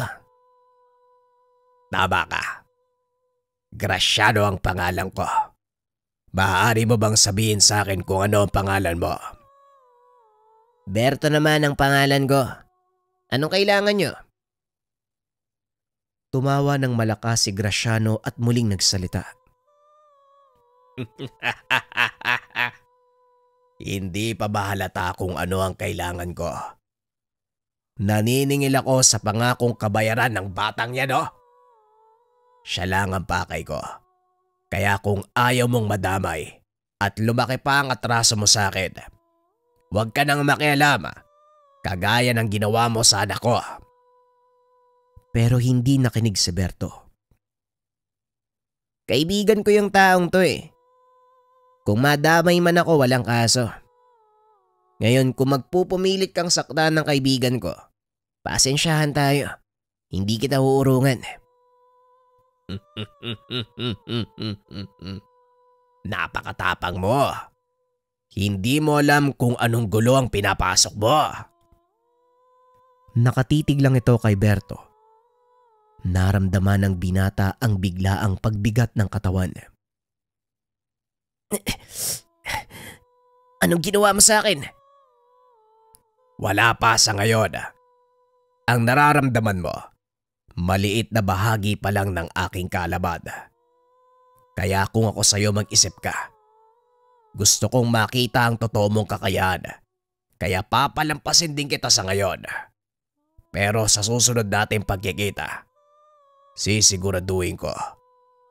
Tama ka. Graciano ang pangalan ko. Maaari mo bang sabihin sa akin kung ano ang pangalan mo? Berto naman ang pangalan ko. Anong kailangan nyo? Tumawa ng malakas si Graciano at muling nagsalita. Hindi pa ba halata kung ano ang kailangan ko? Naniningil ako sa pangakong kabayaran ng batang yan, oh. Siya lang ang pakay ko. Kaya kung ayaw mong madamay at lumaki pa ang atraso mo sa akin, huwag ka nang makialam, kagaya ng ginawa mo sa anak ko. Pero hindi nakinig si Berto. Kaibigan ko yung taong to eh. Kung madamay man ako, walang kaso. Ngayon kung magpupumilit kang saktan ng kaibigan ko, pasensyahan tayo. Hindi kita uurungan. Napakatapang mo. Hindi mo alam kung anong gulo ang pinapasok mo. Nakatitig lang ito kay Berto. Naramdaman ng binata ang biglaang pagbigat ng katawan. Anong ginawa mo sa akin? Wala pa sa ngayon. Ang nararamdaman mo, maliit na bahagi pa lang ng aking kaalaman. Kaya kung ako sa'yo mag-isip ka, gusto kong makita ang totoo mong kakayahan. Kaya papalampasin din kita sa ngayon. Pero sa susunod nating pagkikita, sisiguraduhin ko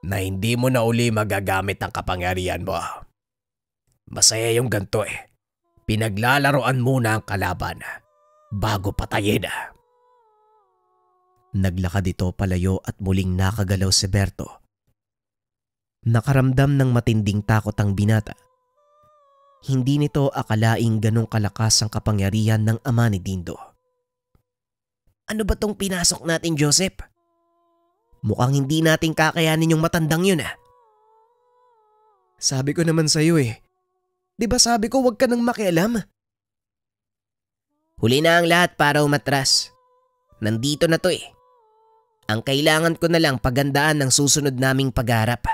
na hindi mo na uli magagamit ang kapangyarihan mo. Masaya yung ganito eh. Pinaglalaroan muna ang kalaban bago patayin. Naglakad ito palayo at muling nakagalaw si Berto. Nakaramdam ng matinding takot ang binata. Hindi nito akalaing ganong kalakas ang kapangyarihan ng ama ni Dindo. Ano ba tong pinasok natin, Joseph? Mukhang hindi natin kakayanin yung matandang yun ah. Sabi ko naman sa'yo eh. Di ba sabi ko huwag ka nang makialam? Huli na ang lahat para umatras. Nandito na to eh. Ang kailangan ko na lang pagandaan ng susunod naming pagharap.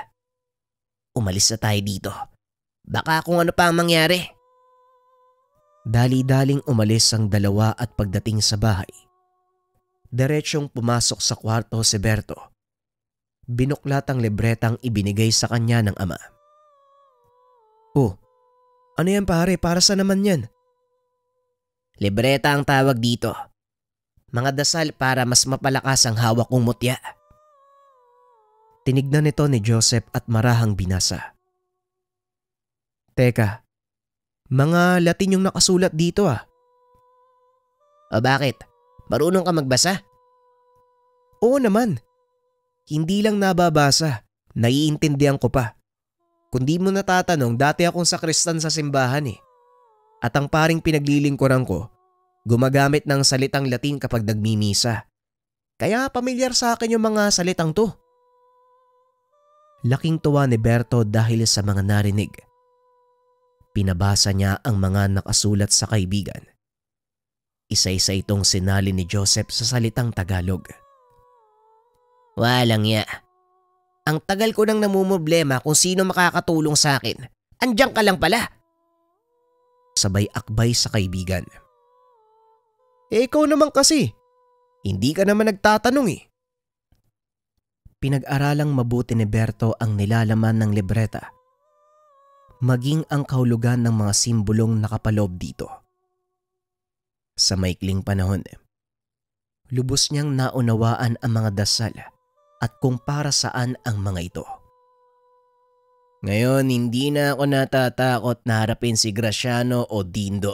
Umalis na tayo dito. Baka kung ano pa ang mangyari. Dali-daling umalis ang dalawa at pagdating sa bahay, diretsyong pumasok sa kwarto si Berto. Binuklat ang libretang ibinigay sa kanya ng ama. Oh, ano yan pare? Para sa naman yan? Libreta ang tawag dito. Mga dasal para mas mapalakas ang hawak kong mutya. Tinignan nito ni Joseph at marahang binasa. Teka, mga Latin yung nakasulat dito ah. O bakit? Marunong ka magbasa? Oo naman. Hindi lang nababasa, naiintindihan ko pa. Kung di mo natatanong, dati akong sakristan sa simbahan eh. At ang paring pinaglilingkuran ko, gumagamit ng salitang Latin kapag nagmimisa. Kaya pamilyar sa akin yung mga salitang to. Laking tuwa ni Berto dahil sa mga narinig. Pinabasa niya ang mga nakasulat sa kaibigan. Isa-isa itong sinali ni Joseph sa salitang Tagalog. Walang ya. Ang tagal ko nang namumblema kung sino makakatulong sa akin. Andiyan ka lang pala. Sabay akbay sa kaibigan. Ikaw naman kasi. Hindi ka naman nagtatanong eh. Pinag-aralang mabuti ni Berto ang nilalaman ng libreta. Maging ang kahulugan ng mga simbolong nakapaloob dito. Sa maikling panahon, lubos niyang naunawaan ang mga dasal at kung para saan ang mga ito. Ngayon, hindi na ako natatakot na harapin si Graciano o Dindo.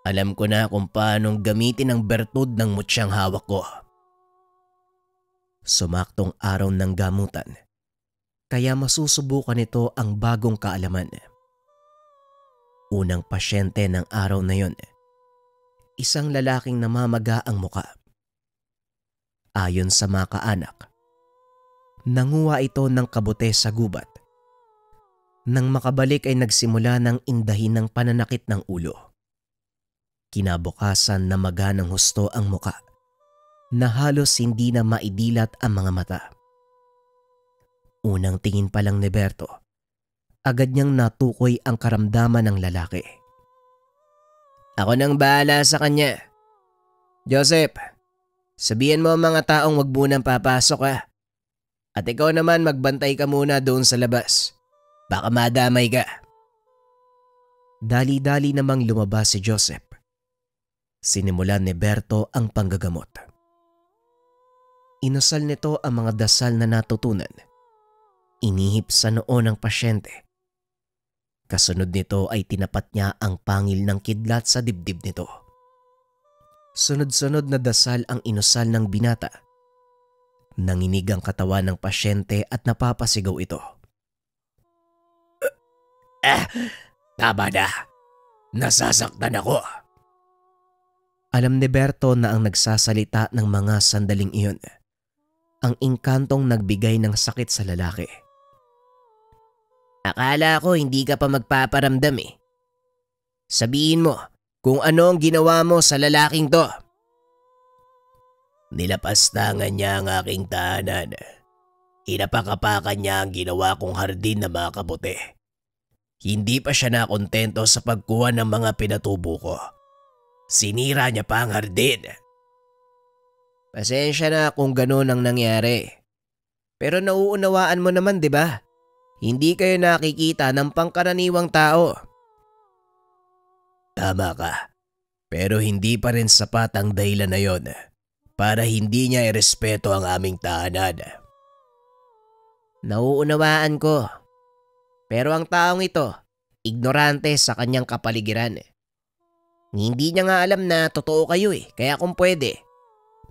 Alam ko na kung paanong gamitin ang bertud ng mutsyang hawak ko. Sumaktong araw ng gamutan, kaya masusubukan nito ang bagong kaalaman. Unang pasyente ng araw na yon, isang lalaking namamaga ang muka. Ayon sa mga kaanak, nanguha ito ng kabute sa gubat. Nang makabalik ay nagsimula ng indahin ng pananakit ng ulo. Kinabukasan namaga ng husto ang muka na halos hindi na maidilat ang mga mata. Unang tingin pa lang ni Berto, agad niyang natukoy ang karamdaman ng lalaki. Ako nang bahala sa kanya. Joseph, sabihan mo ang mga taong wag munang papasok ha. At ikaw naman magbantay ka muna doon sa labas. Baka madamay ka. Dali-dali namang lumabas si Joseph. Sinimulan ni Berto ang panggagamot. Inusal nito ang mga dasal na natutunan. Inihip sa noo ng pasyente. Kasunod nito ay tinapat niya ang pangil ng kidlat sa dibdib nito. Sunod-sunod na dasal ang inusal ng binata. Nanginig ang katawan ng pasyente at napapasigaw ito. Tama na. Nasasaktan ako. Alam ni Berto na ang nagsasalita ng mga sandaling iyon ang engkantong nagbigay ng sakit sa lalaki. Akala ko hindi ka pa magpaparamdam eh. Sabihin mo kung ano ang ginawa mo sa lalaking to. Nilapastangan niya ang aking tahanan. Inapakapakan niya ang ginawa kong hardin na mga kabute. Hindi pa siya nakontento sa pagkuha ng mga pinatubo ko. Sinira niya pa ang hardin. Pasensya na kung gano'n ang nangyari. Pero nauunawaan mo naman, di ba? Hindi kayo nakikita ng pangkaraniwang tao. Tama ka. Pero hindi pa rin sapat ang dahilan na yon para hindi niya irespeto ang aming tahanan. Nauunawaan ko. Pero ang taong ito, ignorante sa kanyang kapaligiran. Hindi niya nga alam na totoo kayo eh, kaya kung pwede,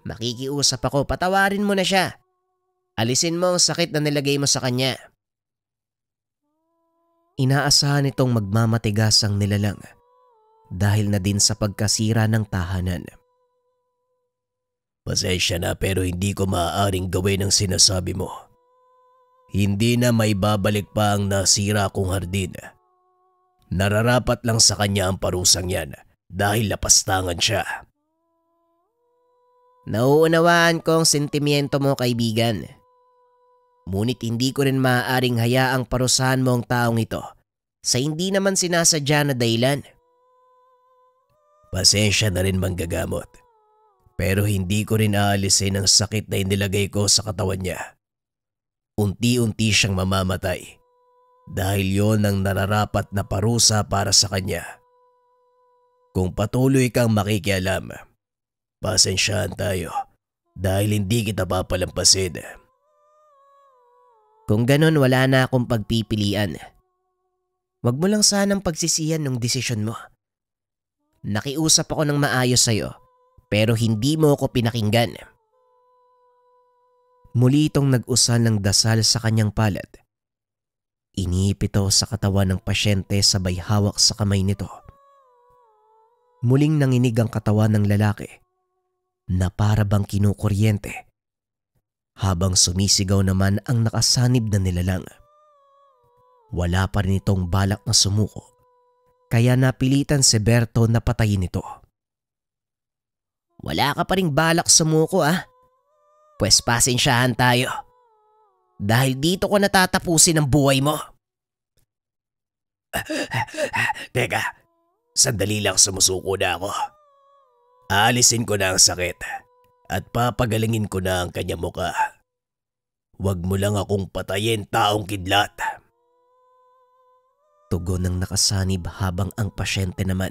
makikiusap ako, patawarin mo na siya. Alisin mo ang sakit na nilagay mo sa kanya. Inaasahan itong magmamatigas ang nilalang dahil na din sa pagkasira ng tahanan. Pasensya na pero hindi ko maaaring gawin ang sinasabi mo. Hindi na may babalik pa ang nasira kong hardin. Nararapat lang sa kanya ang parusang yan dahil lapastangan siya. Nauunawaan ko ang sentimiento mo, kaibigan. Ngunit hindi ko rin maaaring hayaang parusahan mo ang taong ito sa hindi naman sinasadya na dahilan. Pasensya na rin manggagamot. Pero hindi ko rin aalisin ang sakit na inilagay ko sa katawan niya. Unti-unti siyang mamamatay dahil yon ang nararapat na parusa para sa kanya. Kung patuloy kang makikialam, pasensyahan tayo dahil hindi kita papalampasin. Kung ganon, wala na akong pagpipilian. Wag mo lang sanang pagsisihan ng desisyon mo. Nakiusap ako ng maayos sa'yo pero hindi mo ako pinakinggan. Muli itong nag-usal ng dasal sa kanyang palad. Iniip ito sa katawan ng pasyente sabay hawak sa kamay nito. Muling nanginig ang katawan ng lalaki na para bang kinukuryente habang sumisigaw naman ang nakasanib na nilalang. Wala pa rin itong balak na sumuko kaya napilitan si Berto na patayin ito. Wala ka pa ring balak sumuko Pues pasensyahan tayo. Dahil dito ko natatapusin ang buhay mo. Teka, sandali lang, sumusuko na ako. Aalisin ko na ang sakit at papagalingin ko na ang kanya muka. Huwag mo lang akong patayin, taong kidlat. Tugon ng nakasanib habang ang pasyente naman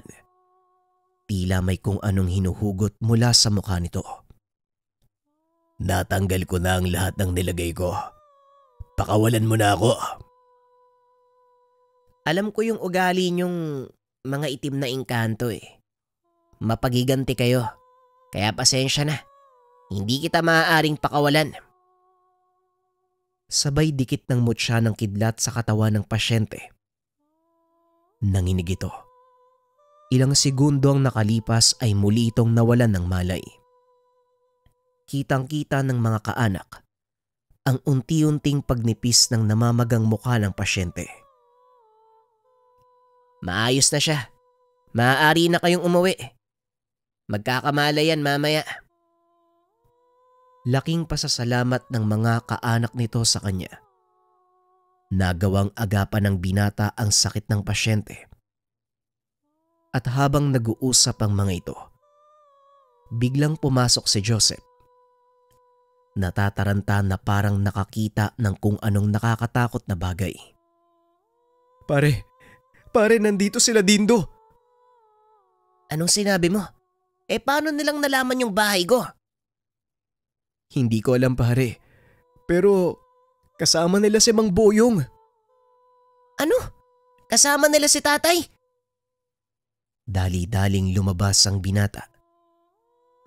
tila may kung anong hinuhugot mula sa mukha nito. Natanggal ko na ang lahat ng nilagay ko. Pakawalan mo na ako. Alam ko yung ugali niyong mga itim na engkanto Mapagiganti kayo, kaya pasensya na. Hindi kita maaaring pakawalan. Sabay dikit ng mutya ng kidlat sa katawan ng pasyente. Nanginig ito. Ilang segundo ang nakalipas ay muli itong nawalan ng malay. Kitang-kita ng mga kaanak ang unti-unting pagnipis ng namamagang mukha ng pasyente. Maayos na siya. Maaari na kayong umuwi. Magkakamalayan mamaya. Laking pasasalamat ng mga kaanak nito sa kanya. Nagawang agapan ng binata ang sakit ng pasyente. At habang nag-uusap ang mga ito, biglang pumasok si Joseph. Natataranta na parang nakakita ng kung anong nakakatakot na bagay. Pare, nandito sila, Dindo. Anong sinabi mo? Paano nilang nalaman yung bahay ko? Hindi ko alam, pare. Pero kasama nila si Mang Boyong. Ano? Kasama nila si tatay? Dali-daling lumabas ang binata.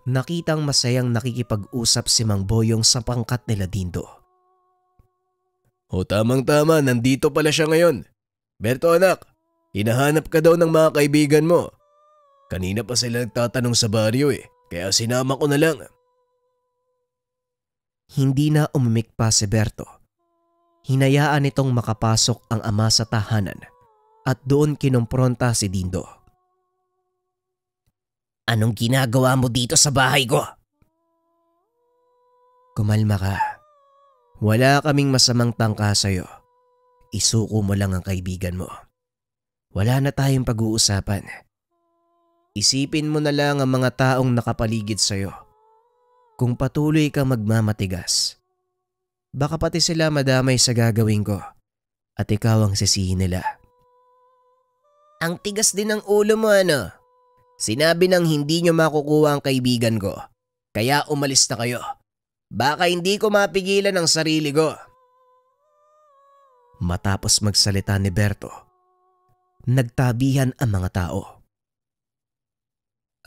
Nakitang masayang nakikipag-usap si Mang Boyong sa pangkat nila Dindo. O tamang-tama, nandito pala siya ngayon. Berto anak, hinahanap ka daw ng mga kaibigan mo. Kanina pa sila nagtatanong sa baryo kaya sinama ko na lang. Hindi na umimik pa si Berto. Hinayaan nitong makapasok ang ama sa tahanan at doon kinumpronta si Dindo. Anong ginagawa mo dito sa bahay ko? Kumalma ka. Wala kaming masamang tangka sa'yo. Isuko mo lang ang kaibigan mo. Wala na tayong pag-uusapan. Isipin mo na lang ang mga taong nakapaligid sa'yo. Kung patuloy kang magmamatigas, baka pati sila madamay sa gagawin ko at ikaw ang sisihin nila. Ang tigas din ng ulo mo Sinabi nang hindi nyo makukuha ang kaibigan ko, kaya umalis na kayo. Baka hindi ko mapigilan ang sarili ko. Matapos magsalita ni Berto, nagtabihan ang mga tao.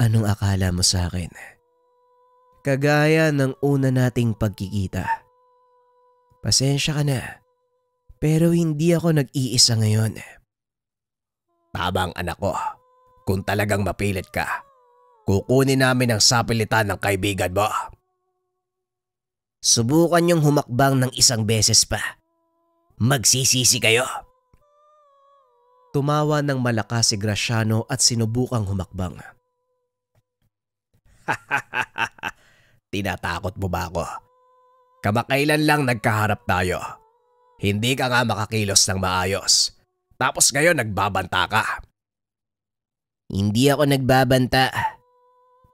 Anong akala mo sa akin? Kagaya ng una nating pagkikita. Pasensya ka na, pero hindi ako nag-iisa ngayon. Tabang anak ko, kung talagang mapilit ka, kukunin namin ang sapilitan ng kaibigan mo. Subukan yung humakbang ng isang beses pa. Magsisisi kayo. Tumawa ng malakas si Graciano at sinubukang humakbang. Tinatakot mo ba ako? Kamakailan lang nagkaharap tayo. Hindi ka nga makakilos ng maayos. Tapos ngayon nagbabanta ka. Hindi ako nagbabanta.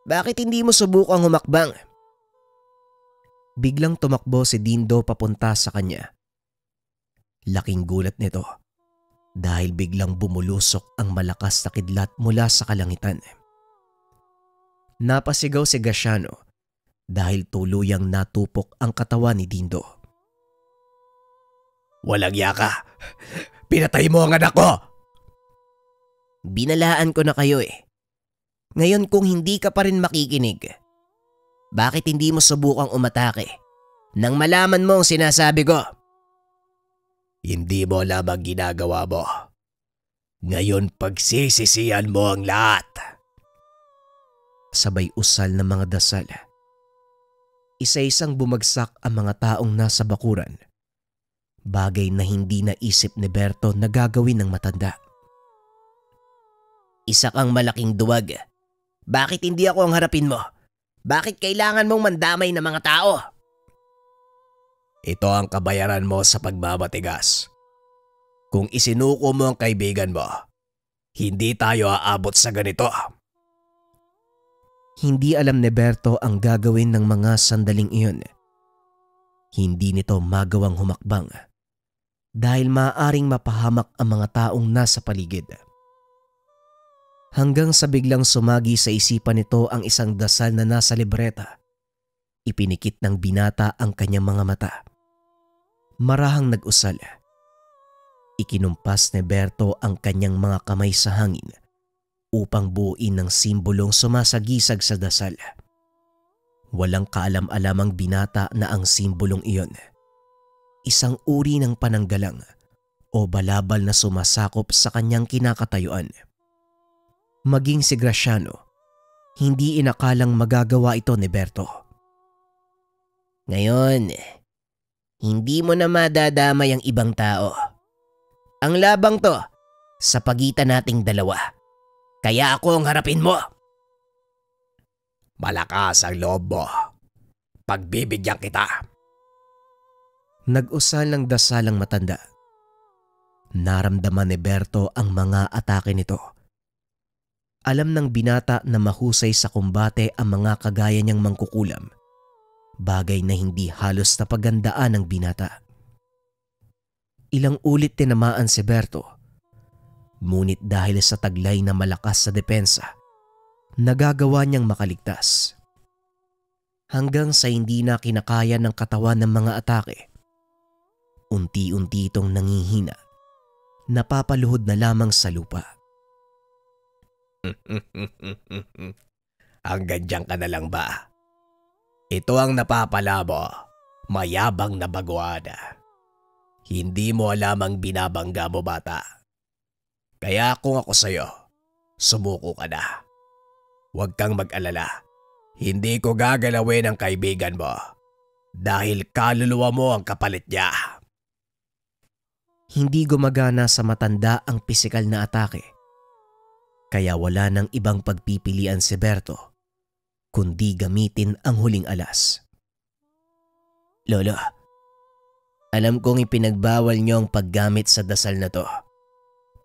Bakit hindi mo subukang humakbang? Biglang tumakbo si Dindo papunta sa kanya. Laking gulat nito dahil biglang bumulusok ang malakas na kidlat mula sa kalangitan. Napasigaw si Graciano dahil tuluyang natupok ang katawan ni Dindo. Walang yaka! Pinatay mo ang anak ko! Binalaan ko na kayo eh. Ngayon kung hindi ka pa rin makikinig, bakit hindi mo subukang umatake nang malaman mo ang sinasabi ko? Hindi mo alam ang ginagawa mo. Ngayon pagsisisihan mo ang lahat. Sabay usal ng mga dasal. Isa-isang bumagsak ang mga taong nasa bakuran. Bagay na hindi naisip ni Berto na gagawin ng matanda. Isa kang malaking duwag. Bakit hindi ako ang harapin mo? Bakit kailangan mong mandamay ng mga tao? Ito ang kabayaran mo sa pagmamatigas. Kung isinuko mo ang kaibigan mo, hindi tayo aabot sa ganito. Hindi alam ni Berto ang gagawin ng mga sandaling iyon. Hindi nito magawang humakbang dahil maaaring mapahamak ang mga taong nasa paligid. Hanggang sa biglang sumagi sa isipan nito ang isang dasal na nasa libreta. Ipinikit ng binata ang kanyang mga mata. Marahang nag-usal. Ikinumpas ni Berto ang kanyang mga kamay sa hangin upang buuin ng simbolong sumasagisag sa dasal. Walang kaalam-alamang binata na ang simbolong iyon. Isang uri ng pananggalang o balabal na sumasakop sa kanyang kinakatayuan. Maging si Graciano, hindi inakalang magagawa ito ni Berto. Ngayon, hindi mo na madadamay ang ibang tao. Ang labang to sa pagitan nating dalawa. Kaya ako ang harapin mo. Malakas ang loob mo. Pagbibigyan kita. Nag-usal ng dasalang matanda. Naramdaman ni Berto ang mga atake nito. Alam ng binata na mahusay sa kumbate ang mga kagaya niyang mangkukulam. Bagay na hindi halos napagandaan ng binata. Ilang ulit tinamaan si Berto. Ngunit dahil sa taglay na malakas sa depensa, nagagawa niyang makaligtas. Hanggang sa hindi na kinakaya ng katawan ng mga atake. Unti-unti itong nangihina. Napapaluhod na lamang sa lupa. Hanggang dyan ka na lang ba? Ito ang napapala mo, mayabang na baguhan. Hindi mo alam ang binabangga mo, bata. Kaya kung ako sa'yo, sumuko ka na. Huwag kang mag-alala. Hindi ko gagalawin ang kaibigan mo dahil kaluluwa mo ang kapalit niya. Hindi gumagana sa matanda ang pisikal na atake. Kaya wala nang ibang pagpipilian si Berto kundi gamitin ang huling alas. Lolo, alam kong ipinagbawal niyo ang paggamit sa dasal na to.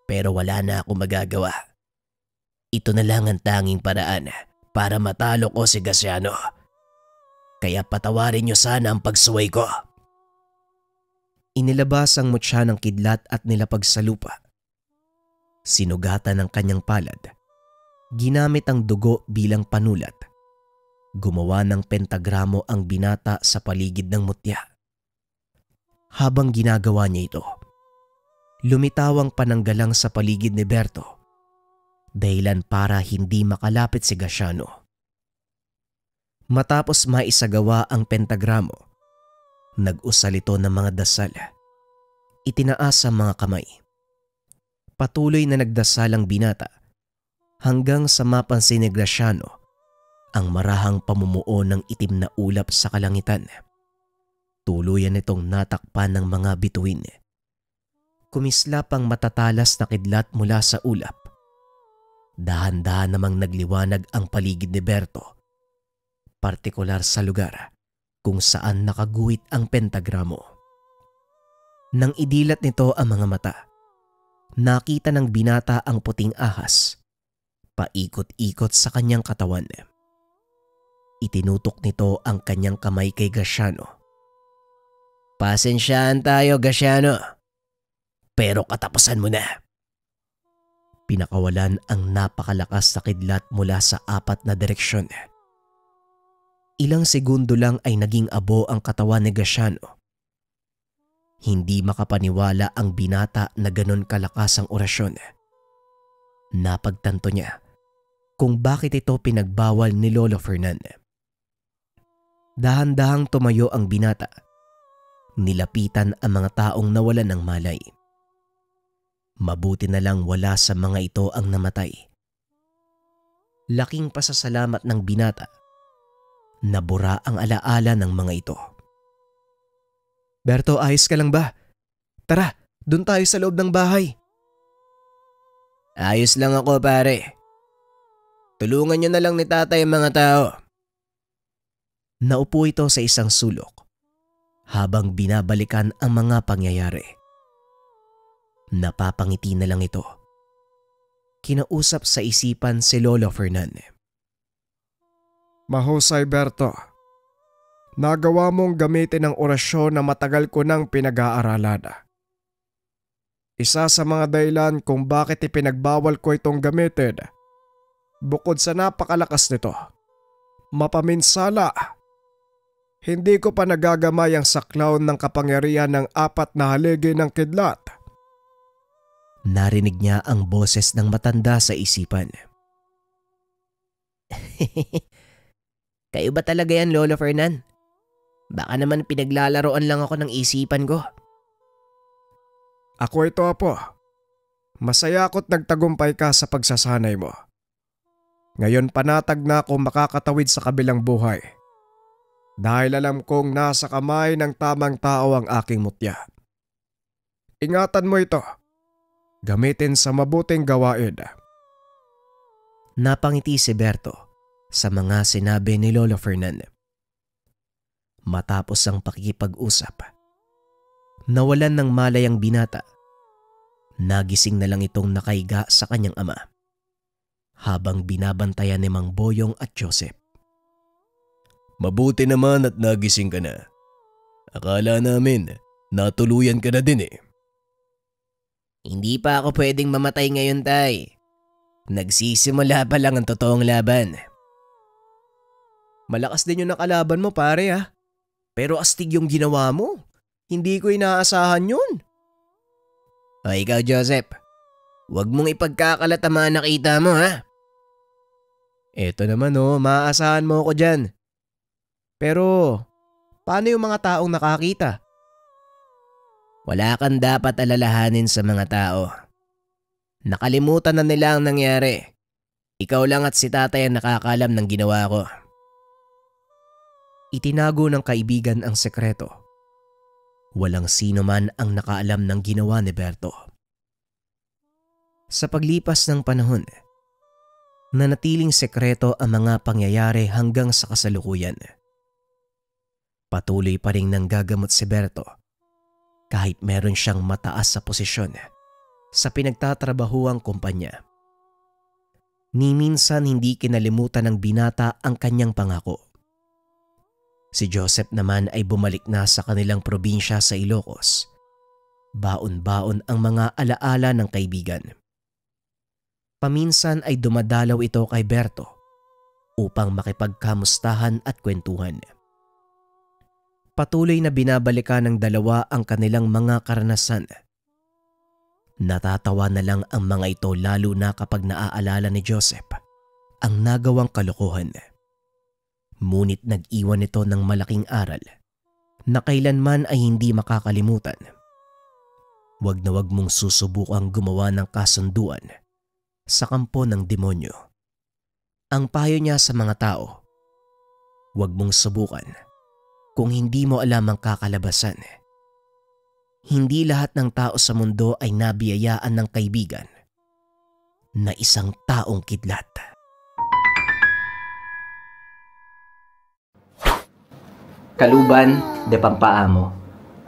Pero wala na akong magagawa. Ito na lang ang tanging paraan para matalo ko si Graciano. Kaya patawarin niyo sana ang pagsuway ko. Inilabas ang mutya ng kidlat at nilapag sa lupa. Sinugatan ng kanyang palad. Ginamit ang dugo bilang panulat. Gumawa ng pentagramo ang binata sa paligid ng mutya. Habang ginagawa niya ito, lumitaw ang pananggalang sa paligid ni Berto, dahilan para hindi makalapit si Graciano. Matapos maisagawa ang pentagramo, nag-usal ito ng mga dasal. Itinaas ang mga kamay. Patuloy na nagdasal ang binata hanggang sa mapansin ni Graciano ang marahang pamumuo ng itim na ulap sa kalangitan. Tuluyan itong natakpan ng mga bituin. Kumislap ang matatalas na kidlat mula sa ulap. Dahan-dahan namang nagliwanag ang paligid ni Berto, partikular sa lugar kung saan nakaguhit ang pentagramo. Nang idilat nito ang mga mata, nakita ng binata ang puting ahas, paikot-ikot sa kanyang katawan. Itinutok nito ang kanyang kamay kay Graciano. Pasensyahan tayo, Graciano. Pero katapusan mo na. Pinakawalan ang napakalakas na kidlat mula sa 4 na direksyon. Ilang segundo lang ay naging abo ang katawan ni Graciano. Hindi makapaniwala ang binata na ganon kalakas ang orasyon. Napagtanto niya kung bakit ito pinagbawal ni Lolo Fernan. Dahan-dahang tumayo ang binata. Nilapitan ang mga taong nawalan ng malay. Mabuti na lang wala sa mga ito ang namatay. Laking pasasalamat ng binata. Nabura ang alaala ng mga ito. Berto, ayos ka lang ba? Tara, dun tayo sa loob ng bahay. Ayos lang ako, pare. Tulungan niyo na lang ni tatay ang mga tao. Naupo ito sa isang sulok habang binabalikan ang mga pangyayari. Napapangiti na lang ito. Kinausap sa isipan si Lolo Fernan. Mahusay, Berto. Nagawa mong gamitin ang orasyon na matagal ko nang pinag-aaralan. Isa sa mga dahilan kung bakit ipinagbawal ko itong gamitin, bukod sa napakalakas nito, mapaminsala. Hindi ko pa nagagamay ang saklaw ng kapangyarihan ng 4 na haligi ng kidlat. Narinig niya ang boses ng matanda sa isipan. Kayo ba talaga yan, Lolo Fernan? Baka naman pinaglalaroan lang ako ng isipan ko. Ako ito, Apo. Masaya ako't nagtagumpay ka sa pagsasanay mo. Ngayon panatag na akong makakatawid sa kabilang buhay. Dahil alam kong nasa kamay ng tamang tao ang aking mutya. Ingatan mo ito. Gamitin sa mabuting gawain. Napangiti si Berto sa mga sinabi ni Lolo Fernan. Matapos ang pakikipag-usap, nawalan ng malay ang binata. Nagising na lang itong nakaiga sa kanyang ama habang binabantayan ni Mang Boyong at Joseph. Mabuti naman at nagising ka na. Akala namin natuluyan ka na din eh. Hindi pa ako pwedeng mamatay ngayon, tay. Nagsisimula pa lang ang totoong laban. Malakas din yung nakalaban mo, pare, ha? Pero astig yung ginawa mo. Hindi ko inaasahan yun. O ikaw, Joseph, huwag mong ipagkakalat ang mga nakita mo, ha? Eto naman, maaasahan mo ako dyan. Pero paano yung mga taong nakakita? Wala kang dapat alalahanin sa mga tao. Nakalimutan na nila ang nangyari. Ikaw lang at si tatay ang nakakalam ng ginawa ko. Itinago ng kaibigan ang sekreto. Walang sino man ang nakaalam ng ginawa ni Berto. Sa paglipas ng panahon, nanatiling sekreto ang mga pangyayari hanggang sa kasalukuyan. Patuloy pa rin nanggagamot si Berto kahit meron siyang mataas sa posisyon sa pinagtatrabahuang kumpanya. Ni minsan hindi kinalimutan ng binata ang kanyang pangako. Si Joseph naman ay bumalik na sa kanilang probinsya sa Ilocos. Baon-baon ang mga alaala ng kaibigan. Paminsan ay dumadalaw ito kay Berto upang makipagkamustahan at kwentuhan. Patuloy na binabalikan ng dalawa ang kanilang mga karanasan. Natatawa na lang ang mga ito lalo na kapag naaalala ni Joseph ang nagawang kalokohan. Ngunit nag-iwan ito ng malaking aral na kailanman ay hindi makakalimutan. Huwag na huwag mong susubukang gumawa ng kasunduan sa kampo ng demonyo. Ang payo niya sa mga tao, huwag mong subukan kung hindi mo alam ang kakalabasan. Hindi lahat ng tao sa mundo ay nabiyayaan ng kaibigan na isang taong kidlat. Kaluban de Pampaamo.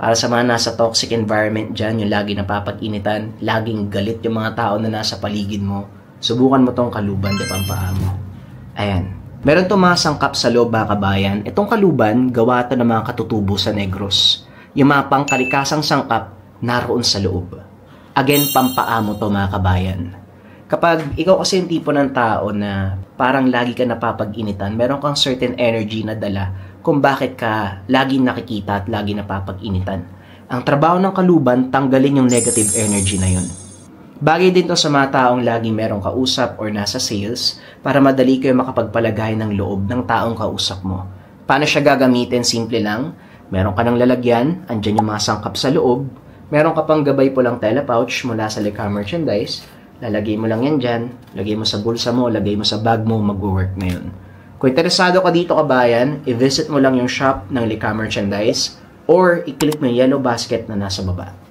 Para sa mga nasa toxic environment dyan, yung lagi napapag-initan, laging galit yung mga tao na nasa paligid mo, subukan mo tong Kaluban de Pampaamo. Ayan. Meron itong mga sangkap sa loob, mga kabayan. Itong kaluban, gawa ito ng mga katutubo sa Negros. Yung mga pangkalikasang sangkap, naroon sa loob. Again, pampaamo to, mga kabayan. Kapag ikaw kasi yung tipo ng tao na parang lagi ka napapag-initan, meron kang certain energy na dala kung bakit ka laging nakikita at lagi napapag-initan. Ang trabaho ng kaluban, tanggalin yung negative energy na yun. Bagay din to sa mga taong laging merong kausap or nasa sales para madali kayo makapagpalagay ng loob ng taong kausap mo. Paano siya gagamitin? Simple lang. Meron ka ng lalagyan, andyan yung mga sangkap sa loob. Meron ka pang gabay pulang telepouch mula sa Likha Merchandise. Lalagay mo lang yan dyan, lagay mo sa bulsa mo, lagay mo sa bag mo, mag-work na yun. Kung interesado ka dito kabayan, i-visit mo lang yung shop ng Likha Merchandise or i-click mo yung yellow basket na nasa baba.